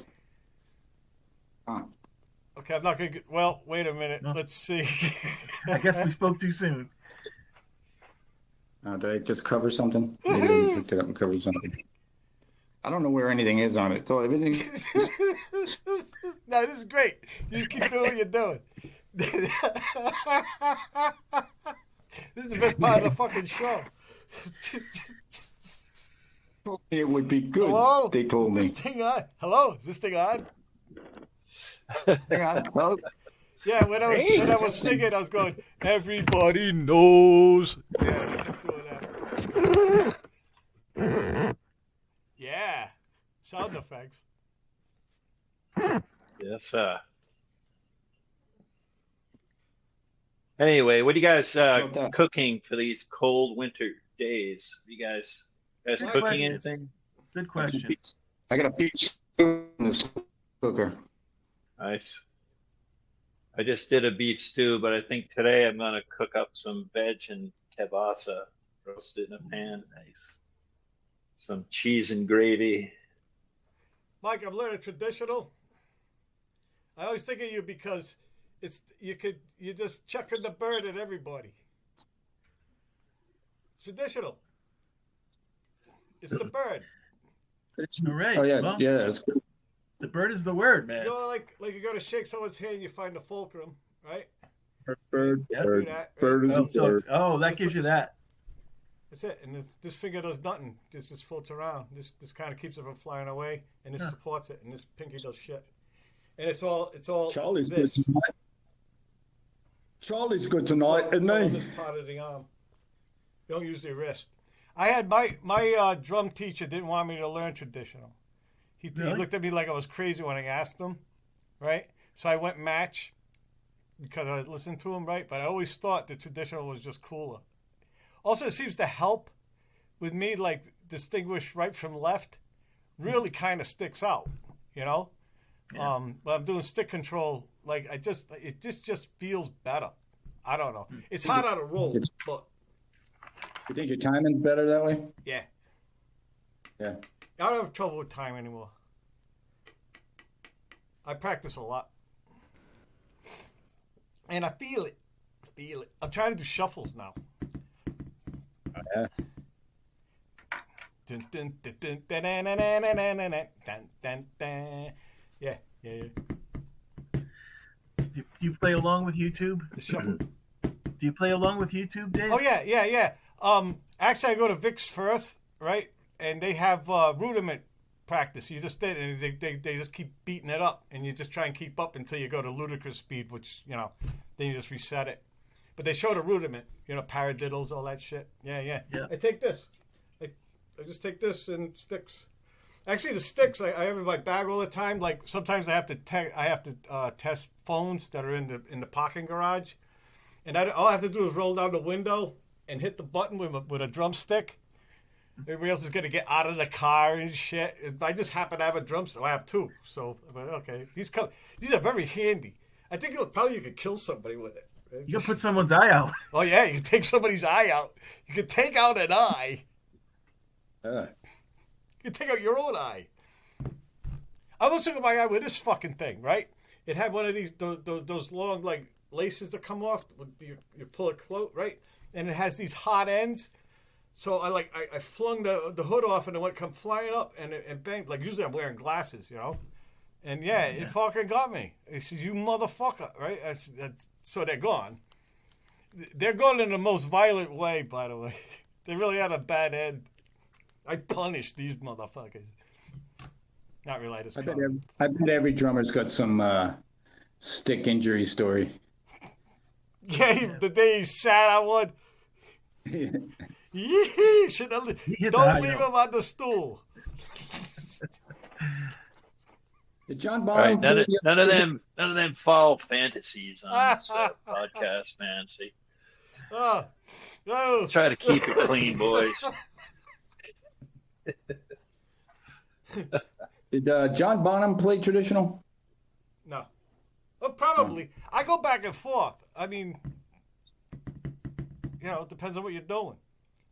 Okay, I'm not gonna. Well, wait a minute. No. Let's see. I guess we spoke too soon. Did I just cover something? Maybe I picked it up and covered something. I don't know where anything is on it. So everything. No, this is great. You just keep doing what you're doing. This is the best part of the fucking show. It would be good. Hello? They told me. Is this thing on? Hello? Is this thing on? Hang on. Well, Yeah, when I was singing, I was going, everybody knows. Yeah, I kept doing that. Yeah. Sound effects. Yes, Anyway, what are you guys About that. cooking for these cold winter days? You guys Good cooking questions. anything? Good question. I got a beef stew in this cooker. Nice. I just did a beef stew, but I think today I'm gonna cook up some veg and kielbasa, roast it in a pan, Nice. some cheese and gravy. Mike, I'm learning traditional. I always think of you because you're just chucking the bird at everybody. It's traditional. It's the bird. All right. Oh yeah, Well, yeah. That's good. the bird is the word, man. You know, like you go to shake someone's hand, you find the fulcrum, right? Bird, Yeah. Do bird, that. Right? bird is Oh, a so bird. that gives you that. That's it. And this finger does nothing. This just floats around. This kind of keeps it from flying away, and this Huh. supports it, and this pinky does shit. And it's all Charlie's good this. tonight. Charlie's good It's all- tonight, it's all isn't this he? part of the arm. You don't use the wrist. I had my drum teacher didn't want me to learn traditional. He Really? looked at me like I was crazy when I asked him, right? So I went match because I listened to him, right? But I always thought the traditional was just cooler. Also, it seems to help with me, like distinguish right from left. Really kind of sticks out, you know. Yeah. But I'm doing stick control. Like it just feels better. I don't know. It's hard on a roll, but You think your timing's better that way? yeah. Yeah. I don't have trouble with time anymore. I practice a lot. And I feel it. I'm trying to do shuffles now. Yeah. Dun, dun, dun, dun, dun, dun, dun, dun, dun, dun, dun, dun, dun. Yeah. Do you play along with YouTube? The shuffle. Do you play along with YouTube, Dave? Oh yeah. Actually, I go to Vic's first, right? And they have rudiment practice. You just did, and they just keep beating it up, and you just try and keep up until you go to ludicrous speed, which then you just reset it. But they show the rudiment, paradiddles, all that shit. Yeah. I take this. I just take this and sticks. Actually, the sticks I have in my bag all the time. Like sometimes I have to test phones that are in the parking garage, and all I have to do is roll down the window and hit the button with a drumstick. Everybody else is gonna get out of the car and shit. I just happen to have a drumstick. I have two, so okay. These are very handy. I think you could kill somebody with it. Right? You can put someone's eye out. Oh yeah, you can take somebody's eye out. You can take out an eye. Yeah. You can take out your own eye. I almost took out my eye with this fucking thing, right? It had one of those long like laces that come off. You pull it close, right? And it has these hot ends. So I flung the hood off and it went come flying up and banged. Like usually I'm wearing glasses, And yeah, it fucking got me. He says, "You motherfucker," right? So they're gone. They're gone in the most violent way, by the way. They really had a bad end. I punished these motherfuckers. Not really. I bet every drummer's got some stick injury story. Yeah, the day he sat on one. Yee, don't leave him on the stool. Did John All right, Bonham? none of them foul fantasies on this podcast, man. See, let's try to keep it clean, boys. Did John Bonham play traditional? No. Well, probably. I go back and forth. I mean, it depends on what you're doing.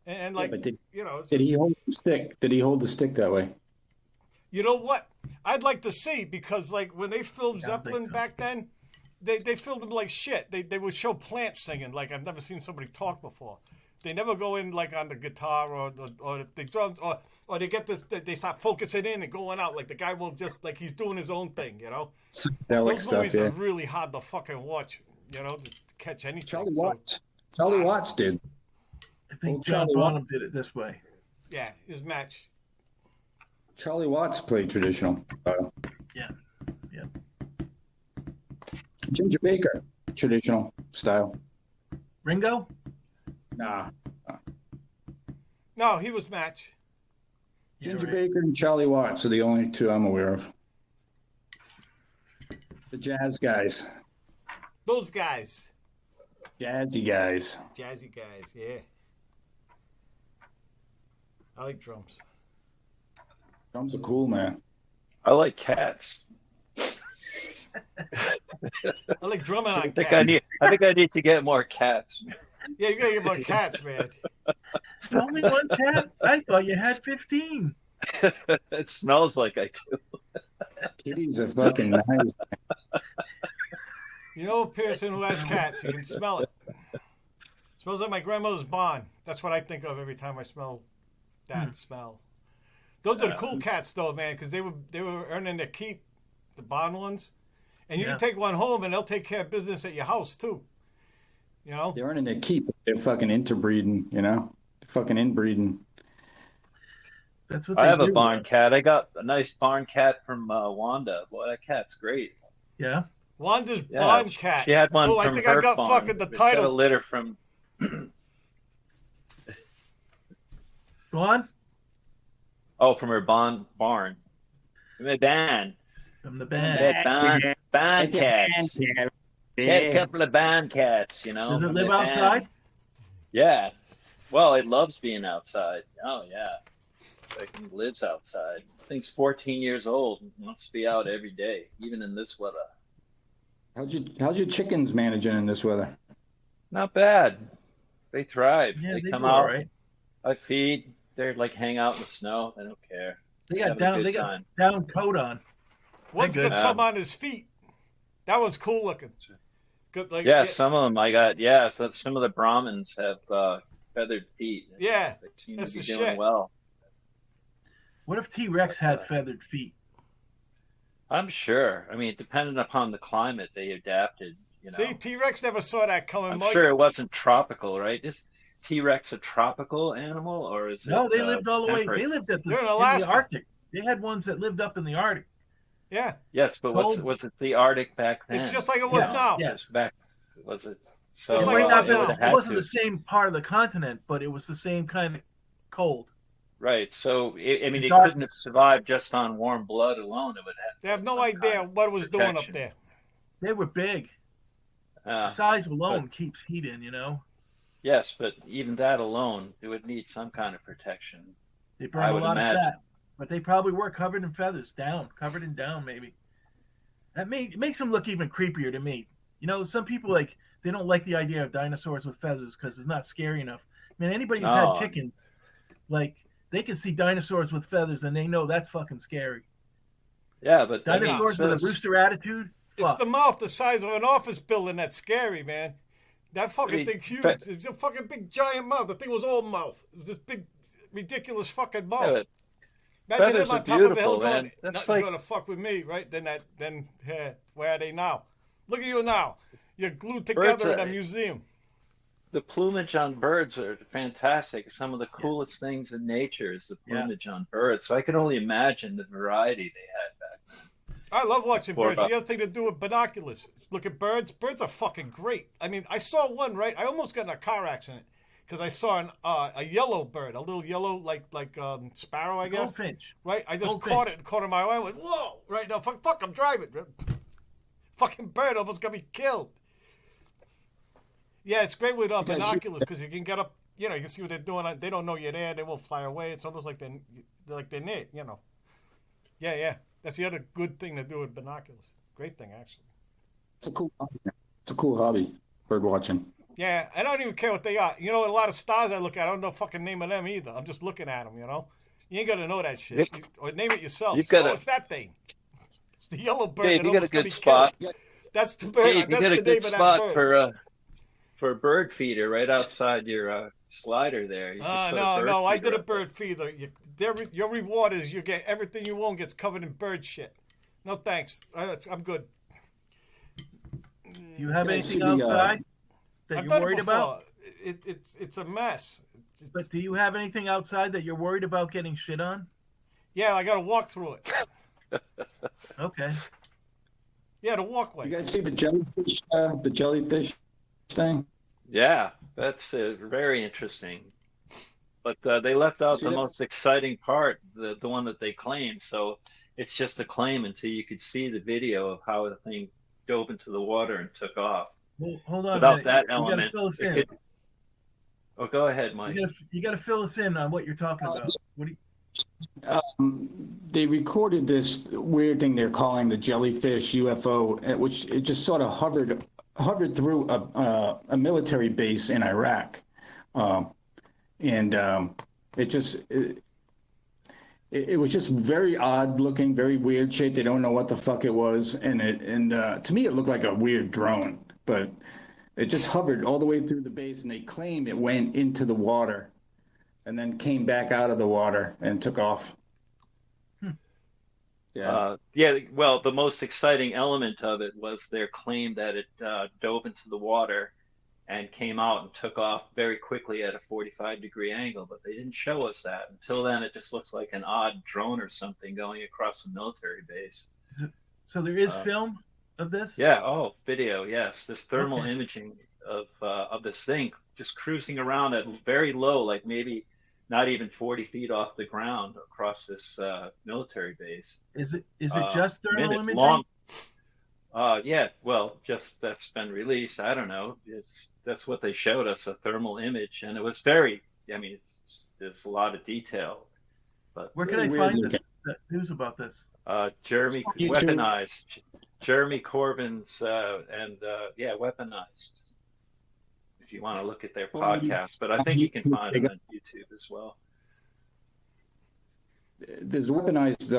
And like, but did did he hold the stick? Did he hold the stick that way? You know what? I'd like to see, because like when they filmed Zeppelin back then, they filmed them like shit. They would show Plant singing like I've never seen somebody talk before. They never go in like on the guitar or the drums or they get this. They start focusing in and going out like the guy will just like he's doing his own thing. Those movies are really hard to fucking watch. To catch anything. Charlie Watts did. I think John Bonham did it this way. Yeah, his match. Charlie Watts played traditional. Yeah. Ginger Baker, traditional style. Ringo? Nah. No, he was match. Ginger Baker and Charlie Watts are the only two I'm aware of. The jazz guys. Those guys. Jazzy guys. Jazzy guys, yeah. I like drums. Drums are cool, man. I like cats. I like drumming on cats. I think I need to get more cats. Yeah, you gotta get more cats, man. Only one cat? I thought you had 15. It smells like I do. Kitties are fucking nice. You know a person who has cats, you can smell it. Smells like my grandmother's barn. That's what I think of every time I smell that smell. Those are the cool cats, though, man, because they were earning their keep, the barn ones. And you can take one home, and they'll take care of business at your house, too. They're earning their keep. They're fucking interbreeding, They're fucking inbreeding. That's what I have a barn cat. I got a nice barn cat from Wanda. Boy, that cat's great. Yeah? Wanda's barn cat. She had one from I think her I got farm. fucking the It's title. got a litter from... Go on? Oh, from her barn. From the band. From the band. That barn cats. Had a couple of barn cats, Does it live outside? Yeah. Well, it loves being outside. Oh, yeah. It lives outside. I think it's 14 years old. It wants to be out every day, even in this weather. How's your chickens managing in this weather? Not bad. They thrive. Yeah, they come do out. all right. I feed. They're like hang out in the snow. They don't care. They got down coat on. One's got some on his feet. That one's cool looking. Good, some of them I got. Yeah, some of the Brahmins have feathered feet. Yeah, they seem to be doing well. What if T-Rex had feathered feet? I'm sure. I mean, depending upon the climate, they adapted. See, T-Rex never saw that coming. I'm sure it wasn't tropical, right? Is T-Rex a tropical animal, or is it? No, they lived all the way. temperate? They lived in the Arctic. They had ones that lived up in the Arctic. Yeah. Yes, but was it the Arctic back then? It's just like it was now. Yes. Was it? So Just like it wasn't the same part of the continent, but it was the same kind of cold. Right. So it couldn't have survived just on warm blood alone. It would have. They have no idea what it was doing up there. They were big. Size alone keeps heat in, Yes, but even that alone, it would need some kind of protection. They burn a lot of fat, but they probably were covered in feathers, covered in down, maybe. It makes them look even creepier to me. Some people they don't like the idea of dinosaurs with feathers because it's not scary enough. Man, anybody who's had chickens, they can see dinosaurs with feathers and they know that's fucking scary. Yeah, but dinosaurs with a rooster attitude. It's the mouth the size of an office building that's scary, man. That fucking thing's huge. It's a fucking big giant mouth. The thing was all mouth. It was this big, ridiculous fucking mouth. Imagine Feathers him on are top of a hill beautiful, going, man. That's not like gonna fuck with me, right? Where are they now? Look at you now. You're glued birds. together in a museum. The plumage on birds are fantastic. Some of the Yeah. coolest things in nature is the Yeah. plumage on birds. So I can only imagine the variety they had back then. I love watching For, birds. The other thing to do with binoculars, look at birds. Birds are fucking great. I mean, I saw one, right? I almost got in a car accident because I saw a yellow bird, a little yellow like sparrow, I guess. Goldfinch. Right? I just Goldfinch. caught in my eye. I went, whoa! Right now, fuck, I'm driving. Fucking bird almost got me killed. Yeah, it's great with binoculars because you can get up. You know, you can see what they're doing. They don't know you're there. They won't fly away. It's almost like they're near. You know. Yeah. That's the other good thing to do with binoculars. Great thing, actually. It's a cool hobby, bird watching. Yeah, I don't even care what they are. You know, a lot of stars I look at, I don't know the fucking name of them either. I'm just looking at them, you know? You ain't got to know that shit. Or name it yourself. It's that thing. It's the yellow bird Dave, that you got a almost got good me spot. killed. That's the bird. Dave, you That's got a the good name of that spot bird. for a bird feeder right outside your slider there. You could put a bird No. I feeder did a up there. bird feeder. Your reward is you get everything you own gets covered in bird shit. No thanks. I'm good. Do you have Yeah, anything the, outside that I've you're done it worried before. about? It's a mess. But do you have anything outside that you're worried about getting shit on? Yeah, I got to walk through it. Okay. Yeah, the walkway. You guys see the jellyfish thing? Yeah, that's very interesting. But they left out See the that? most exciting part, the one that they claimed. So it's just a claim until you could see the video of how the thing dove into the water and took off. Well, hold on. Without a minute. that you element, gotta fill us it in. could- Oh, go ahead, Mike. You gotta fill us in on what you're talking about. What do They recorded this weird thing they're calling the jellyfish UFO, which it just sort of hovered through a military base in Iraq, and it was just very odd looking, very weird shape. They don't know what the fuck it was, and to me it looked like a weird drone, but it just hovered all the way through the base, and they claim it went into the water and then came back out of the water and took off. Yeah, well, the most exciting element of it was their claim that it dove into the water and came out and took off very quickly at a 45-degree angle, but they didn't show us that. Until then, it just looks like an odd drone or something going across a military base. So there is film of this? Yeah, video, yes. This thermal Okay. imaging of this thing just cruising around at very low, like maybe not even 40 feet off the ground across this military base. Is it just thermal Minutes imaging? long. Yeah, well, just that's been released. I don't know. That's what they showed us, a thermal image, and it was very. I mean, there's a lot of detail. But Where can I Weird find looking. this news about this? Jeremy YouTube. weaponized. Jeremy Corbyn's weaponized. If you want to look at their Well, podcast, but I think you can find it on YouTube as well. There's a weaponized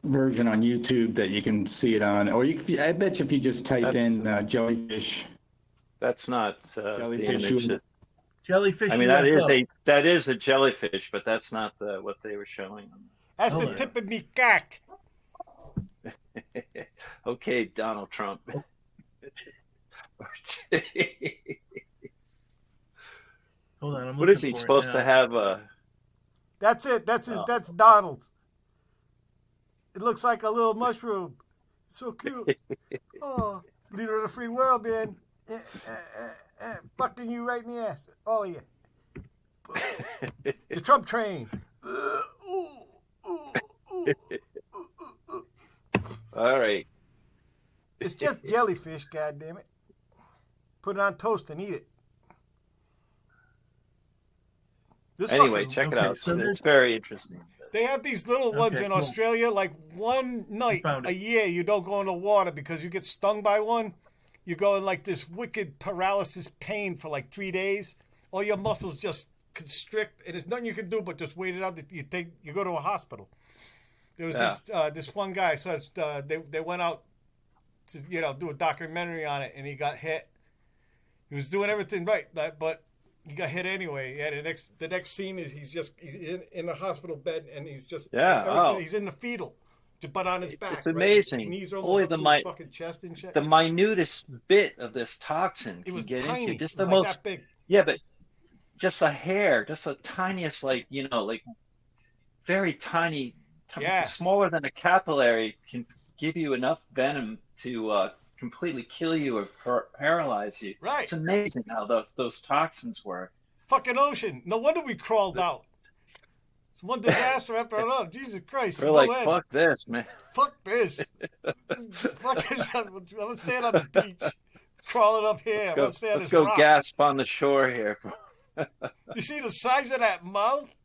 version on YouTube that you can see it on, or I bet you if you just type in jellyfish. That's not the Jellyfish image. was- Jellyfish. I mean, UFO. that is a jellyfish, but that's not what they were showing. That's Oh, the yeah. tip of me cock. Okay, Donald Trump. Hold on. I'm What is looking he for it supposed now. to have? That's it. That's Oh. That's Donald. It looks like a little mushroom. So cute. Oh, leader of the free world, man. Fucking you right in the ass. All of you. The Trump train. All right. It's just jellyfish, goddammit. Put it on toast and eat it. This Anyway, fucking- check it okay, out. so It's very interesting. They have these little ones Okay, in cool. Australia. Like one night found it. a year, you don't go in the water because you get stung by one. You go in like this wicked paralysis pain for like 3 days. All your muscles just constrict, and there's nothing you can do but just wait it out. You go to a hospital. There was this one guy. So they went out to do a documentary on it, and he got hit. He was doing everything right, but he got hit anyway. Yeah, the next scene is he's in the hospital bed and he's just he's in the fetal, but on his back. It's amazing. Right? His knees are Only almost up to his fucking chest and shit. The minutest bit of this toxin can get tiny. into just the most that big. Yeah, but just a hair, just the tiniest, like very tiny, smaller than a capillary, can give you enough venom to completely kill you or paralyze you. Right. It's amazing how those toxins work. Fucking ocean. No wonder we crawled out. It's one disaster after another. Jesus Christ. We're like, fuck this, man. Fuck this. Fuck this. I'm gonna stand on the beach, crawling up here. Let's go gasp on the shore here. You see the size of that mouth?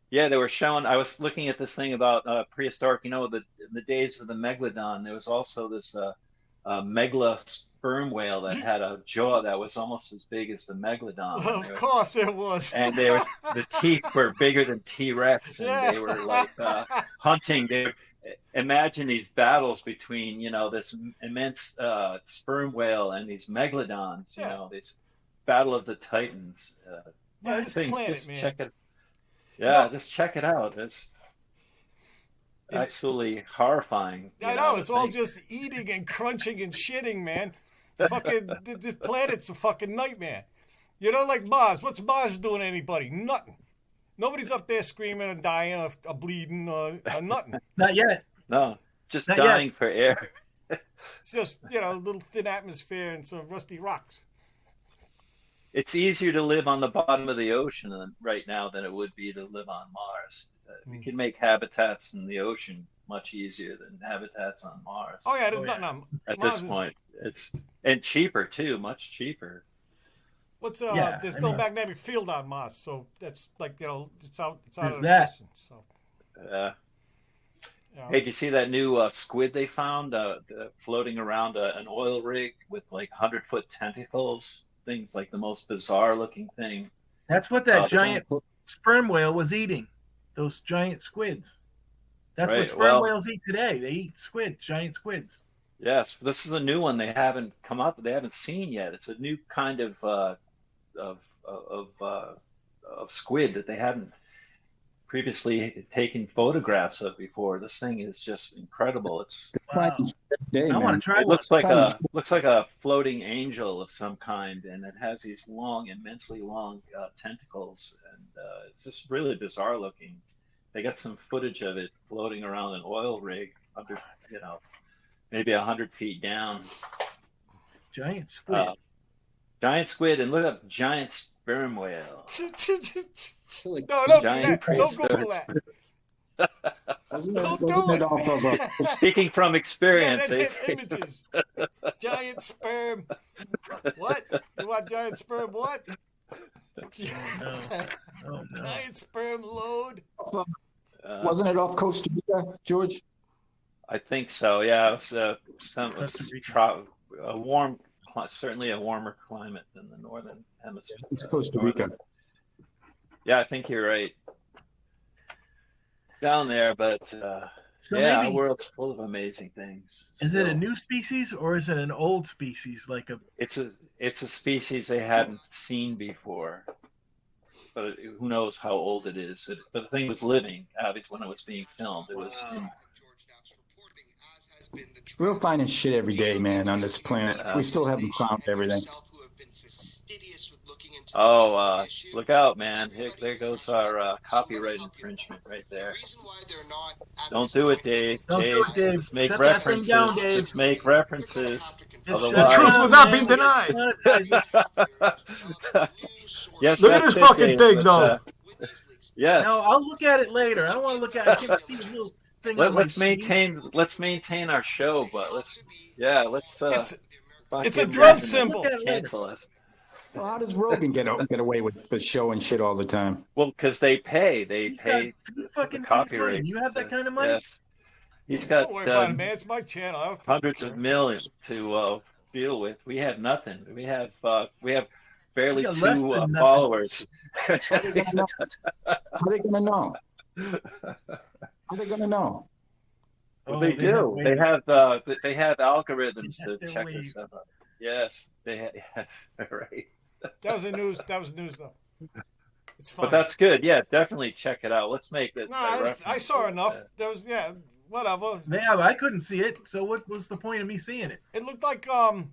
Yeah, they were showing. I was looking at this thing about prehistoric. The days of the megalodon. There was also this megla sperm whale that had a jaw that was almost as big as the megalodon. Well, of course it was. And the teeth were bigger than T-Rex, and they were like hunting. Imagine these battles between this immense sperm whale and these megalodons. This battle of the titans. This planet, just man. check it. Yeah, just check it out. It's absolutely horrifying. I know. It's all just eating and crunching and shitting, man. Fucking this planet's a fucking nightmare. Like Mars. What's Mars doing to anybody? Nothing. Nobody's up there screaming and dying or bleeding or nothing. Not yet. No, just Not dying yet. for air. It's just a little thin atmosphere and some rusty rocks. It's easier to live on the bottom of the ocean right now than it would be to live on Mars. We can make habitats in the ocean much easier than habitats on Mars. Oh yeah, there's nothing on at Mars this point. And cheaper too, much cheaper. There's no magnetic field on Mars, so that's like it's out of the that. question. So. Hey, did you see that new squid they found floating around an oil rig with like 100-foot tentacles? Things like the most bizarre looking thing. That's what that giant sperm whale was eating. Those giant squids. That's what sperm whales eat today. They eat giant squids. Yes, this is a new one. They haven't seen yet. It's a new kind of squid that they haven't previously taken photographs of before. This thing is just incredible. It's I want to try. It looks like a floating angel of some kind, and it has these immensely long tentacles, and it's just really bizarre looking. They got some footage of it floating around an oil rig under, maybe 100 feet down. Giant squid. And look up giant sperm whale. No, don't Google that. Don't do it. Speaking from experience. Images. Giant sperm. What? You want giant sperm what? No. Giant sperm load. Wasn't it off Costa Rica, George? I think so. Yeah, it was a warm, certainly a warmer climate than the northern hemisphere. It's Costa Rica. Yeah, I think you're right. Down there, but the world's full of amazing things. Is it a new species or is it an old species? It's a species they hadn't seen before, but who knows how old it is? But the thing was living, obviously, when it was being filmed. It was. We're finding shit every day, man, on this planet. We still haven't found everything. Oh, look out, man. There goes our copyright infringement right there. Don't do it, Dave. Don't do it, Dave. Just make Shut references. That thing down, Dave. Just make references. The truth will not be denied. Yes, look at this fucking thing, though. Yes. No, I'll look at it later. I don't want to look at it. I can't see the little thing. Let's maintain our show, but let's. It's a drum symbol. Cancel us. Well, how does Rogan get away with the show and shit all the time? Well, because they pay. They pay the copyright. You have that kind of money? Yes. He's got don't worry about it, man. It's my channel. hundreds of millions to deal with. We have nothing. We have barely 2 followers. How are they gonna know? How are they gonna know? Well, they do. They have algorithms to check this stuff out. Yes, yes, right. That was news though. It's fine. But that's good. Yeah, definitely check it out. Let's make that. No, that I reference saw to enough. that. There was whatever. Yeah, but I couldn't see it. So what was the point of me seeing it? It looked like everything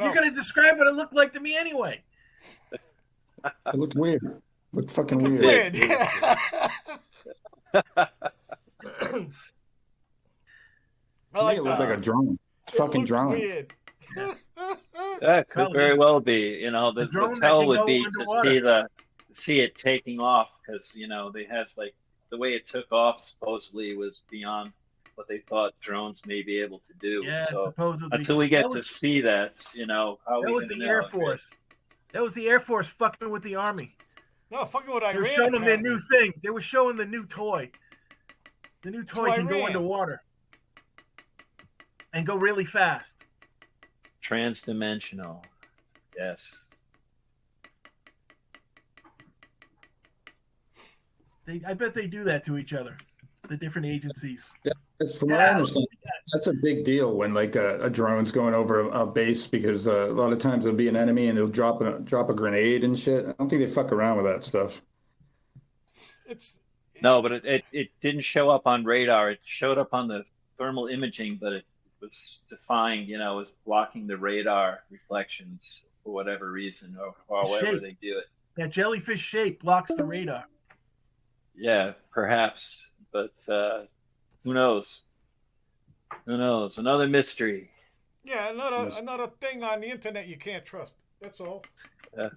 You're else. gonna describe what it looked like to me anyway. It looked weird. It looked fucking Looked weird. weird. I To me, like it looked that. like a drone. It Fucking looked drone. weird. That could very well be. You know, the drone that tell can would go be underwater. to see it taking off because they has like the way it took off supposedly was beyond what they thought drones may be able to do. Yeah, So supposedly. until we get That to was- see that, how That we was gonna the know, Air right? Force. That was the Air Force fucking with the Army. No, fucking with They were Iran. showing them their apparently. new thing. They were showing the new toy. The new toy can go Iran. underwater and go really fast. Transdimensional. Yes. I bet they do that to each other, the different agencies. That's from what I understand. That's a big deal when like a drone's going over a base because a lot of times it'll be an enemy and it'll drop a grenade and shit. I don't think they fuck around with that stuff. No, but it didn't show up on radar. It showed up on the thermal imaging, but it was defying, it was blocking the radar reflections for whatever reason or however Shape. they do it. That jellyfish shape blocks the radar. Yeah, perhaps, but who knows? Who knows? Another mystery. Yeah, another thing on the internet you can't trust. That's all. Yeah.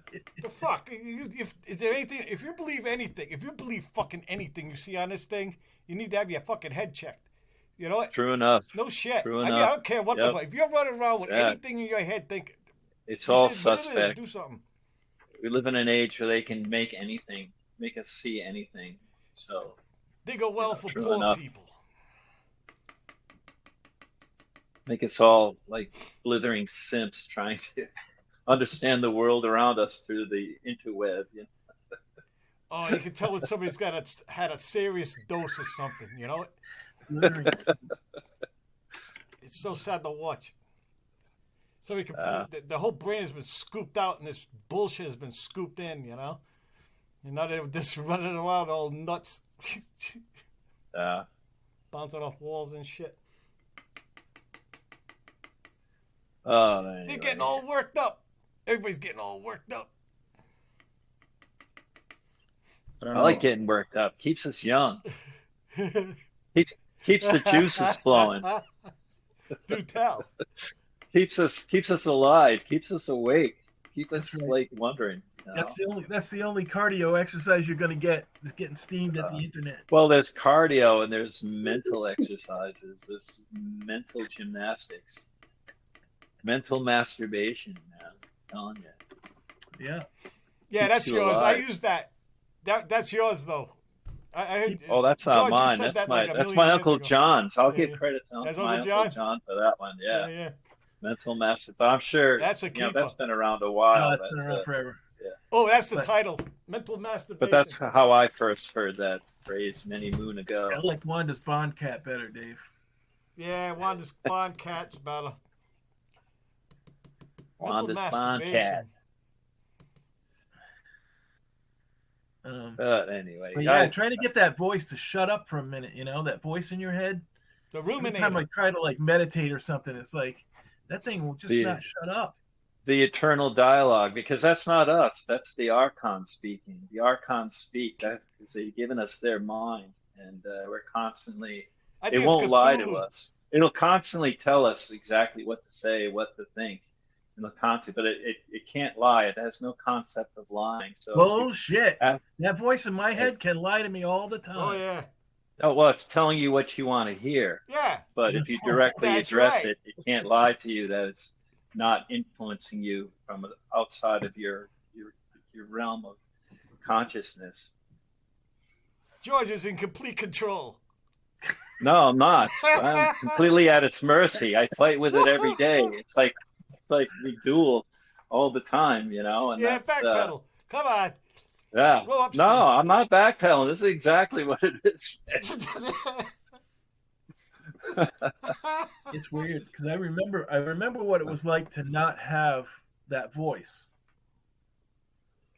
The fuck? Is there anything? If you believe anything, if you believe fucking anything you see on this thing, you need to have your fucking head checked. You know what? True enough. No shit. True I mean, enough. I don't care what the Yep. fuck. If you're running around with Yeah. anything in your head, think It's you all should literally suspect. do something. We live in an age where they can make us see anything. So They go well for true poor enough. people. make us all like blithering simps trying to understand the world around us through the interweb. Oh, you can tell when somebody's had a serious dose of something. You know, Literally. it's so sad to watch. Somebody the whole brain has been scooped out, and this bullshit has been scooped in. You know, and now they're just running around all nuts, bouncing off walls and shit. Anyway. They're getting all worked up. Everybody's getting all worked up. I like getting worked up. Keeps us young. Keeps the juices flowing. Do tell. Keeps us alive. Keeps us awake. Keep us That's right. like wondering. That's the only cardio exercise you're gonna get is getting steamed at the internet. Well, there's cardio and there's mental exercises. There's mental gymnastics, mental masturbation. Man, I'm telling you. Yeah. Yeah, Keeps that's you yours. alive. I use that. That's yours though. I heard, Oh, that's George, not you mine. said That's that like a that's million my years Uncle ago. John's. I'll Yeah, give credit to That's my Uncle Uncle John? John for that one. Yeah, Yeah. mental master. But I'm sure That's a keeper. that's been around a while. Oh, it's been around forever. Oh, that's the But- title. Mental masturbation. But that's how I first heard that phrase many moon ago. I like Wanda's Bond Cat better, Dave. Yeah, Wanda's Bond Cat's better. Wanda's Mental Bond masturbation. Cat. But anyway, But yeah, try to get that voice to shut up for a minute. You know, that voice in your head. The Every ruminator. time I try to like meditate or something, it's like that thing will just not shut up. the eternal dialogue, because that's not us. That's the Archons speaking. The Archons speak because they've given us their mind, and we're constantly. I It think it's won't lie to Cthulhu. us. It'll constantly tell us exactly what to say, what to think, and the concept. But it can't lie. It has no concept of lying. So Bullshit. Uh, That voice in my head can lie to me all the time. Oh yeah. oh, well, it's telling you what you want to hear. Yeah. But if you directly That's address right. it can't lie to you that it's not influencing you from outside of your realm of consciousness. George is in complete control. No, I'm not. I'm completely at its mercy. I fight with it every day. It's like we duel all the time, you know. And Yeah, that's, backpedal. Come on. yeah. Go upstream. No, I'm not backpedaling. This is exactly what it is. It's weird because I remember what it was like to not have that voice.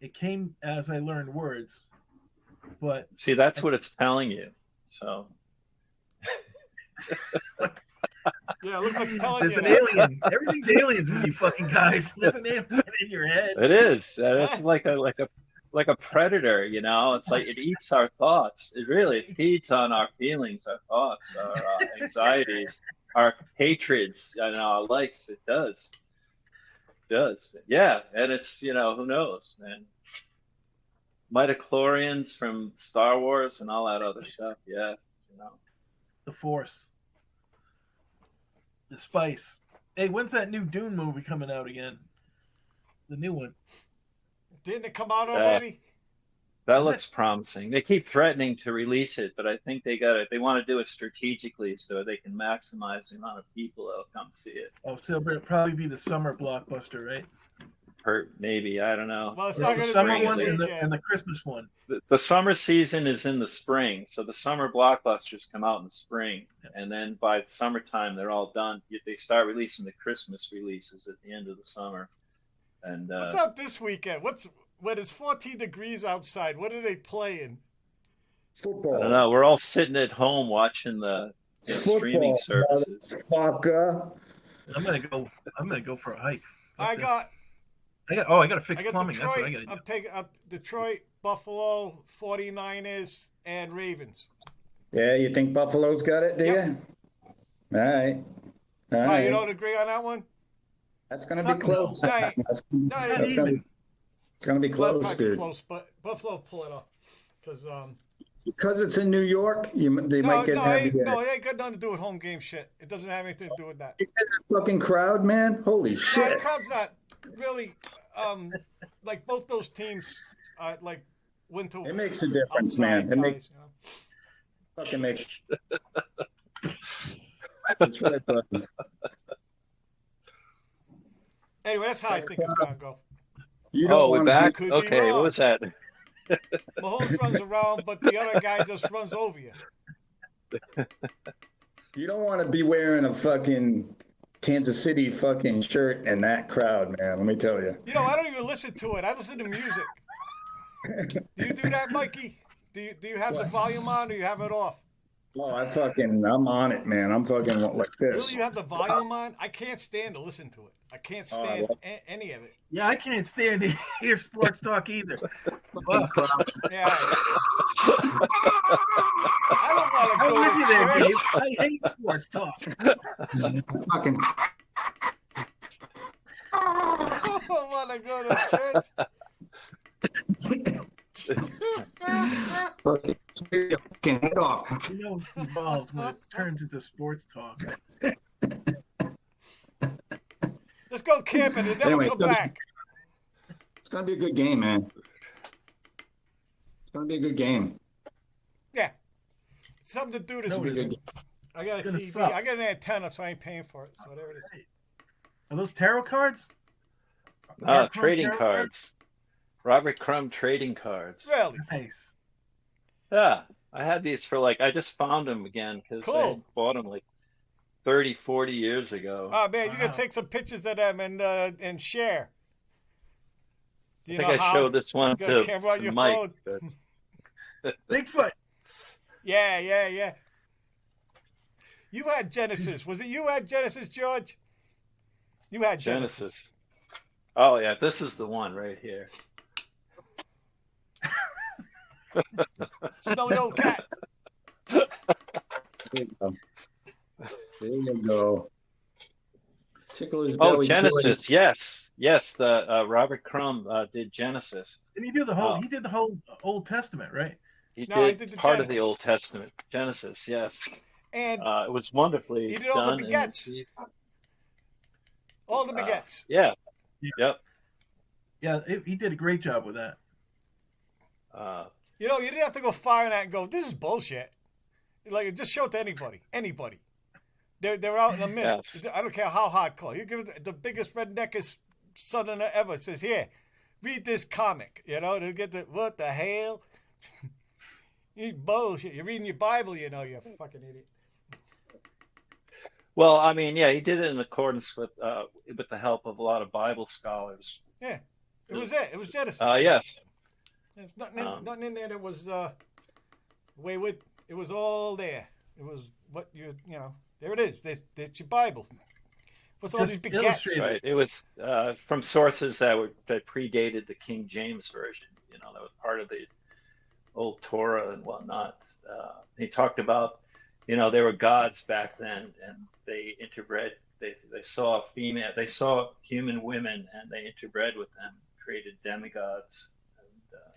It came as I learned words, but See, that's what it's telling you. So Yeah, look what's telling there's you. an alien. Everything's aliens with you fucking guys. There's an alien in your head. it is. It's like a predator. You know, it's like it eats our thoughts. It feeds on our feelings, our thoughts, our anxieties, our hatreds, and our likes. It does. It does. Yeah, and it's who knows, man. Midichlorians from Star Wars and all that other stuff. Yeah, The Force. The spice. Hey, when's that new Dune movie coming out again? The new one. Didn't it come out already? That looks promising. They keep threatening to release it, but I think they want to do it strategically so they can maximize the amount of people that'll come see it. Oh, so it'll probably be the summer blockbuster, right? Maybe, I don't know. Well, it's Or not the going to summer be one this and weekend. the Christmas one. The summer season is in the spring, so the summer blockbusters come out in the spring, and then by the summertime they're all done. They start releasing the Christmas releases at the end of the summer. And What's out this weekend? When it's 14 degrees outside? What are they playing? Football. I don't know. We're all sitting at home watching the streaming services. Fucker. I'm gonna go for a hike. I got I got to fix plumbing. That's what I Detroit. got to do. I'm taking Detroit, Buffalo, 49ers, and Ravens. Yeah, you think Buffalo's got it, do Yep. you? All right. All Wow, right. you don't agree on that one? That's going to Fuck be close. no. That's, No, that's it gonna, even. it's going to be Well, close, probably dude. close, but Buffalo pull it off. Because it's in New York, they might get heavy. it ain't got nothing to do with home game shit. It doesn't have anything to do with that. Fucking crowd, man. Holy No, shit. the crowd's not really like both those teams like went to It makes a difference, outside man. It makes guys, fucking makes. That's right, buddy. Anyway, that's how I think it's gonna go. You don't We're want back. could be Okay, wrong. what was that? Mahomes runs around, but the other guy just runs over you. You don't want to be wearing a fucking Kansas City fucking shirt in that crowd, man. Let me tell you. You know, I don't even listen to it. I listen to music. Do you do that, Mikey? Do you have the volume on, or you have it off? Oh, I'm on it, man. I'm fucking like Really, this. you have the volume on? I can't stand to listen to it. I can't stand any of it. Yeah, I can't stand to hear sports talk either. Fuck. Yeah. I don't want to I'm go with you to there, Dave. church. I hate sports talk. Fucking. I don't want to go to church. Fucking head off. You know what's involved when it turns into sports talk. Let's go camping and never Anyway, come so- back. It's gonna be a good game, man. It's gonna be a good game. Yeah. Something to do this No, it weekend. isn't. I got a It's gonna TV. suck. I got an antenna, so I ain't paying for it. So there it is. Are those tarot cards? Robert Crumb Trading tarot cards. Robert Crumb trading cards. Really? Nice. Yeah, I had these for I just found them again because I Cool. had bought them 30, 40 years ago. Oh man, you Wow. can take some pictures of them and share. Do I you think know I how? showed this one You got a to, camera on your Mike. phone? but- Bigfoot. Yeah. You had Genesis. Was it you had Genesis, George? You had Genesis. Oh yeah, this is the one right here. Smell the old cat. There you go. There you go. Tickle his Oh, belly. Genesis. Yes. The Robert Crumb did Genesis. Didn't he do the whole? He did the whole Old Testament, right? He No, he did did the part of Genesis. the Old Testament. Genesis. Yes. And It was wonderfully He did all the done. begets. all the baguettes. Yeah. Yep. Yeah, he did a great job with that. You know, you didn't have to go fire that and go, this is bullshit. Like, just show it to anybody. Anybody. They're out in a minute. Yes. I don't care how hardcore. You give it the biggest redneckest southerner ever says, here, read this comic. You know, to get the, what the hell? You bullshit. You're reading your Bible, you know, you fucking idiot. Well, I mean, yeah, he did it in accordance with the help of a lot of Bible scholars. Yeah, it was it. It was Genesis. Yes. There's nothing in there that was wayward. It was all there. It was what you know. There it is. There's your Bible. What's all Just these big illustrate cats? Right. It was from sources that predated the King James version. You know, that was part of the old Torah and whatnot. He talked about, you know, there were gods back then, and they interbred. They saw female. They saw human women, and they interbred with them, created demigods.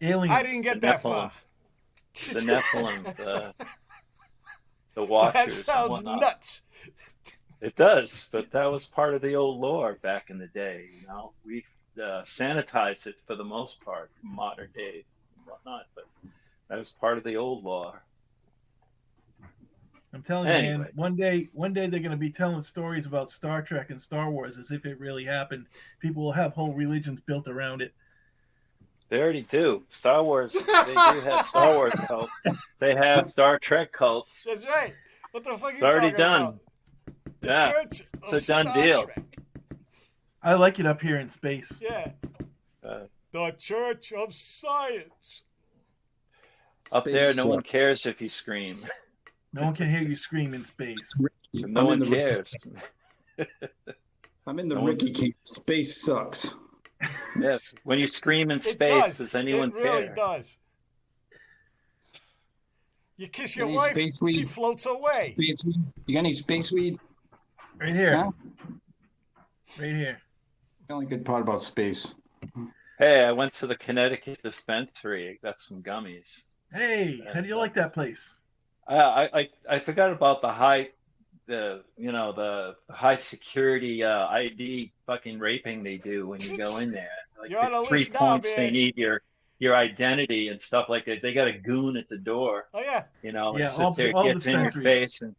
And, aliens. I didn't get that far. the Nephilim, the Watchers. That sounds and whatnot. nuts. It does, but that was part of the old lore back in the day. You know, we sanitized it for the most part, modern day and whatnot. But that was part of the old lore. I'm telling you, Anyway. man. One day they're going to be telling stories about Star Trek and Star Wars as if it really happened. People will have whole religions built around it. They already do. Star Wars. They do have Star Wars cults. They have Star Trek cults. That's right. What the fuck are you It's already talking done. about? The Yeah, Church of it's a done Star deal. Trek. I like it up here in space. Yeah. Uh, The Church of Science. Up there, no one sucks. cares if you scream. No one can hear you scream in space. No I'm one in the- cares. I'm in the No one- Ricky camp. Space sucks. Yes. When you scream in It space, does anyone It really care? does. You kiss your Any wife, space she weed? floats away. Space weed? You got any space weed? Right here. Huh? Right here. The only good part about space. Hey, I went to the Connecticut dispensary. I got some gummies. Hey, how do you like that place? I forgot about the high security ID fucking raping they do when you go in there. Like You're on the the 3 list now, points they man. need your identity and stuff like that. They got a goon at the door, Oh, yeah. you know, Yeah, and sits there, all gets in your dispensaries. face, and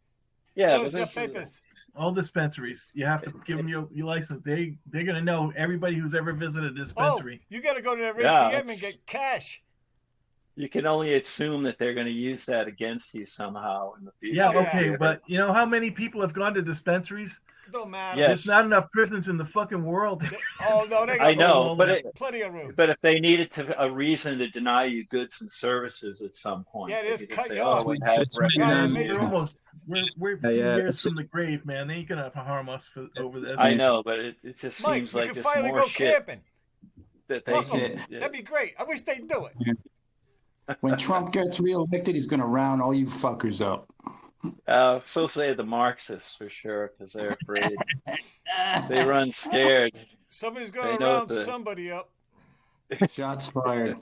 yeah, Show but us your this papers. All dispensaries. You have to give them your license. They're going to know everybody who's ever visited a dispensary. Oh, you got to go to the Yeah, ATM and it's- get cash. you can only assume that they're going to use that against you somehow in the future. Yeah, Yeah. okay, but you know how many people have gone to dispensaries? Don't matter. Yes. There's not enough prisons in the fucking world. Oh, no, they got I know, room. but plenty of room. But if they needed a reason to deny you goods and services at some point, Yeah, they they just could cut say, you "Oh, off. we have That's right, man. We're almost we're a few Yeah, years it's- from the grave, man. They ain't gonna harm us over this. I know, but it just Mike, seems we like could there's finally more go shit camping. that they Russell, can. that'd be great. I wish they'd do it. When Trump gets reelected, he's going to round all you fuckers up. So say the Marxists for sure, because they're afraid. They run scared. Somebody's They going to know round the- somebody up. Shots fired.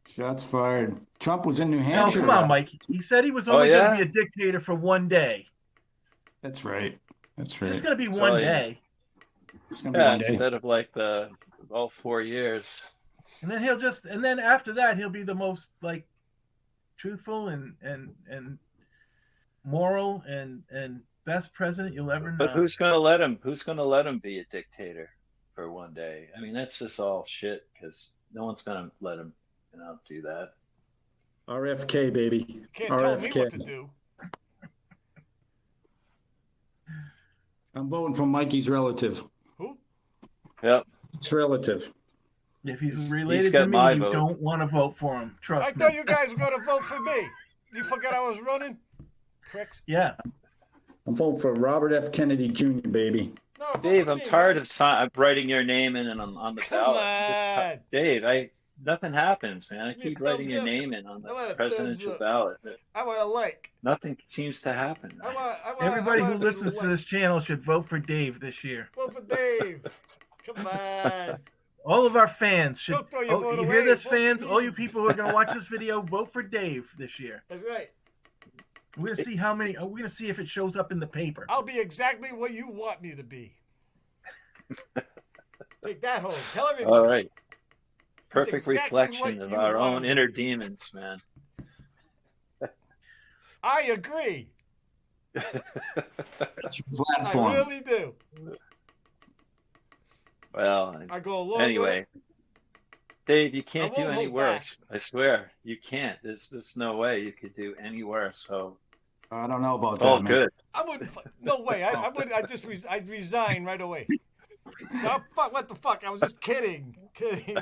Shots fired. Trump was in New No, Hampshire. come on, Mike. He said he was Oh, only yeah? gonna be a dictator for one day. That's right. That's It's right. just gonna be So, one yeah. day. It's going to be Yeah, one day. instead of like all 4 years. And then after that he'll be the most like truthful and moral and best president you'll ever know. But who's gonna let him? Who's gonna let him be a dictator for one day? I mean, that's just all shit. Because no one's gonna let him, do that. RFK, baby. You can't tell me RFK. what to do. I'm voting for Mikey's relative. Who? Yep. It's relative. If he's related got to me, my you vote. don't want to vote for him. I Trust me. thought you guys were going to vote for me. You forgot I was running? Pricks. Yeah. I'm voting for Robert F. Kennedy Jr., baby. No, vote Dave, for I'm me, tired man. of writing your name in and on the Come ballot. on. Dave, nothing happens, man. I Give me keep a writing thumbs your up. name in on I want the a presidential thumbs up. ballot. I want a like. Nothing seems to happen. Everybody I who want listens a to like. this channel should vote for Dave this year. Vote for Dave. Come on. All of our fans should. Don't throw your vote You away. hear this, Vote for fans? me. All you people who are going to watch this video, vote for Dave this year. That's right. We're going to see how many. We're going to see if it shows up in the paper. I'll be exactly what you want me to be. Take that home. Tell everybody. All right. Perfect exactly reflection what of you our want own him inner to be. demons, man. I agree. That's your I platform. really do. Well, I go along with anyway, it. Dave, you can't I do won't any hold worse. I swear, you can't. There's no way you could do any worse. So I don't know about It's that, all man. good. I wouldn't. No way. I would. I'd resign right away. So fuck. What the fuck? I was just kidding. Kidding.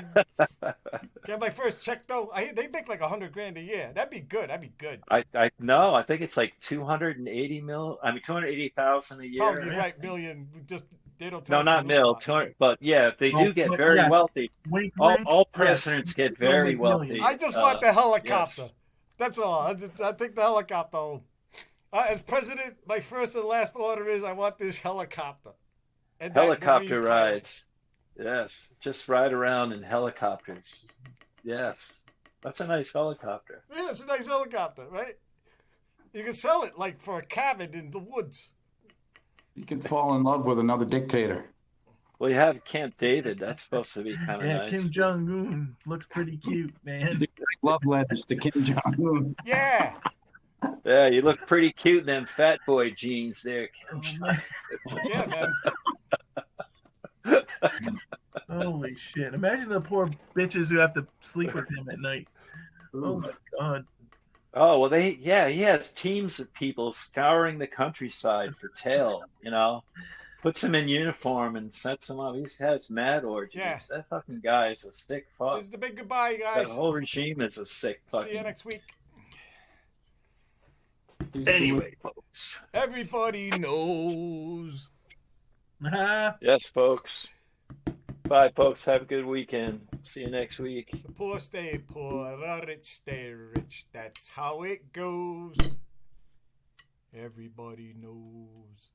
Get my first check though. They make like $100,000 a year. That'd be good. That'd be good. I no, I think it's like 280,000 a Oh, year. you're right. Million. Just they don't tell No, us the not middle mil, part. 200, but yeah, they Oh, do get but very yes. wealthy. Wink, All, wink. all Yes. presidents get Don't very make wealthy. millions. I just want the helicopter. yes. That's all. I take the helicopter home. As president, my first and last order is I want this helicopter. And that Helicopter Marine pilot. rides. Yes, just ride around in helicopters. Yes, that's a nice helicopter. Yeah, it's a nice helicopter, right? You can sell it like for a cabin in the woods. You can fall in love with another dictator. Well, you have Camp David. That's supposed to be kind of Yeah, nice. Kim Jong Un looks pretty cute, man. Love letters to Kim Jong Un. Yeah. Yeah, you look pretty cute in them fat boy jeans there. Oh, man. Yeah, man. Holy shit! Imagine the poor bitches who have to sleep with him at night. Oh my god! Oh well, he has teams of people scouring the countryside for tail. Puts him in uniform and sets him up. He has mad orgies. Yeah. That fucking guy is a sick fuck. This is the big goodbye, That guys. whole regime is a sick See you fucking. next week. Anyway, folks. Everybody knows. Yes, folks. Bye, folks. Have a good weekend. See you next week. The poor stay poor, the rich stay rich. That's how it goes. Everybody knows.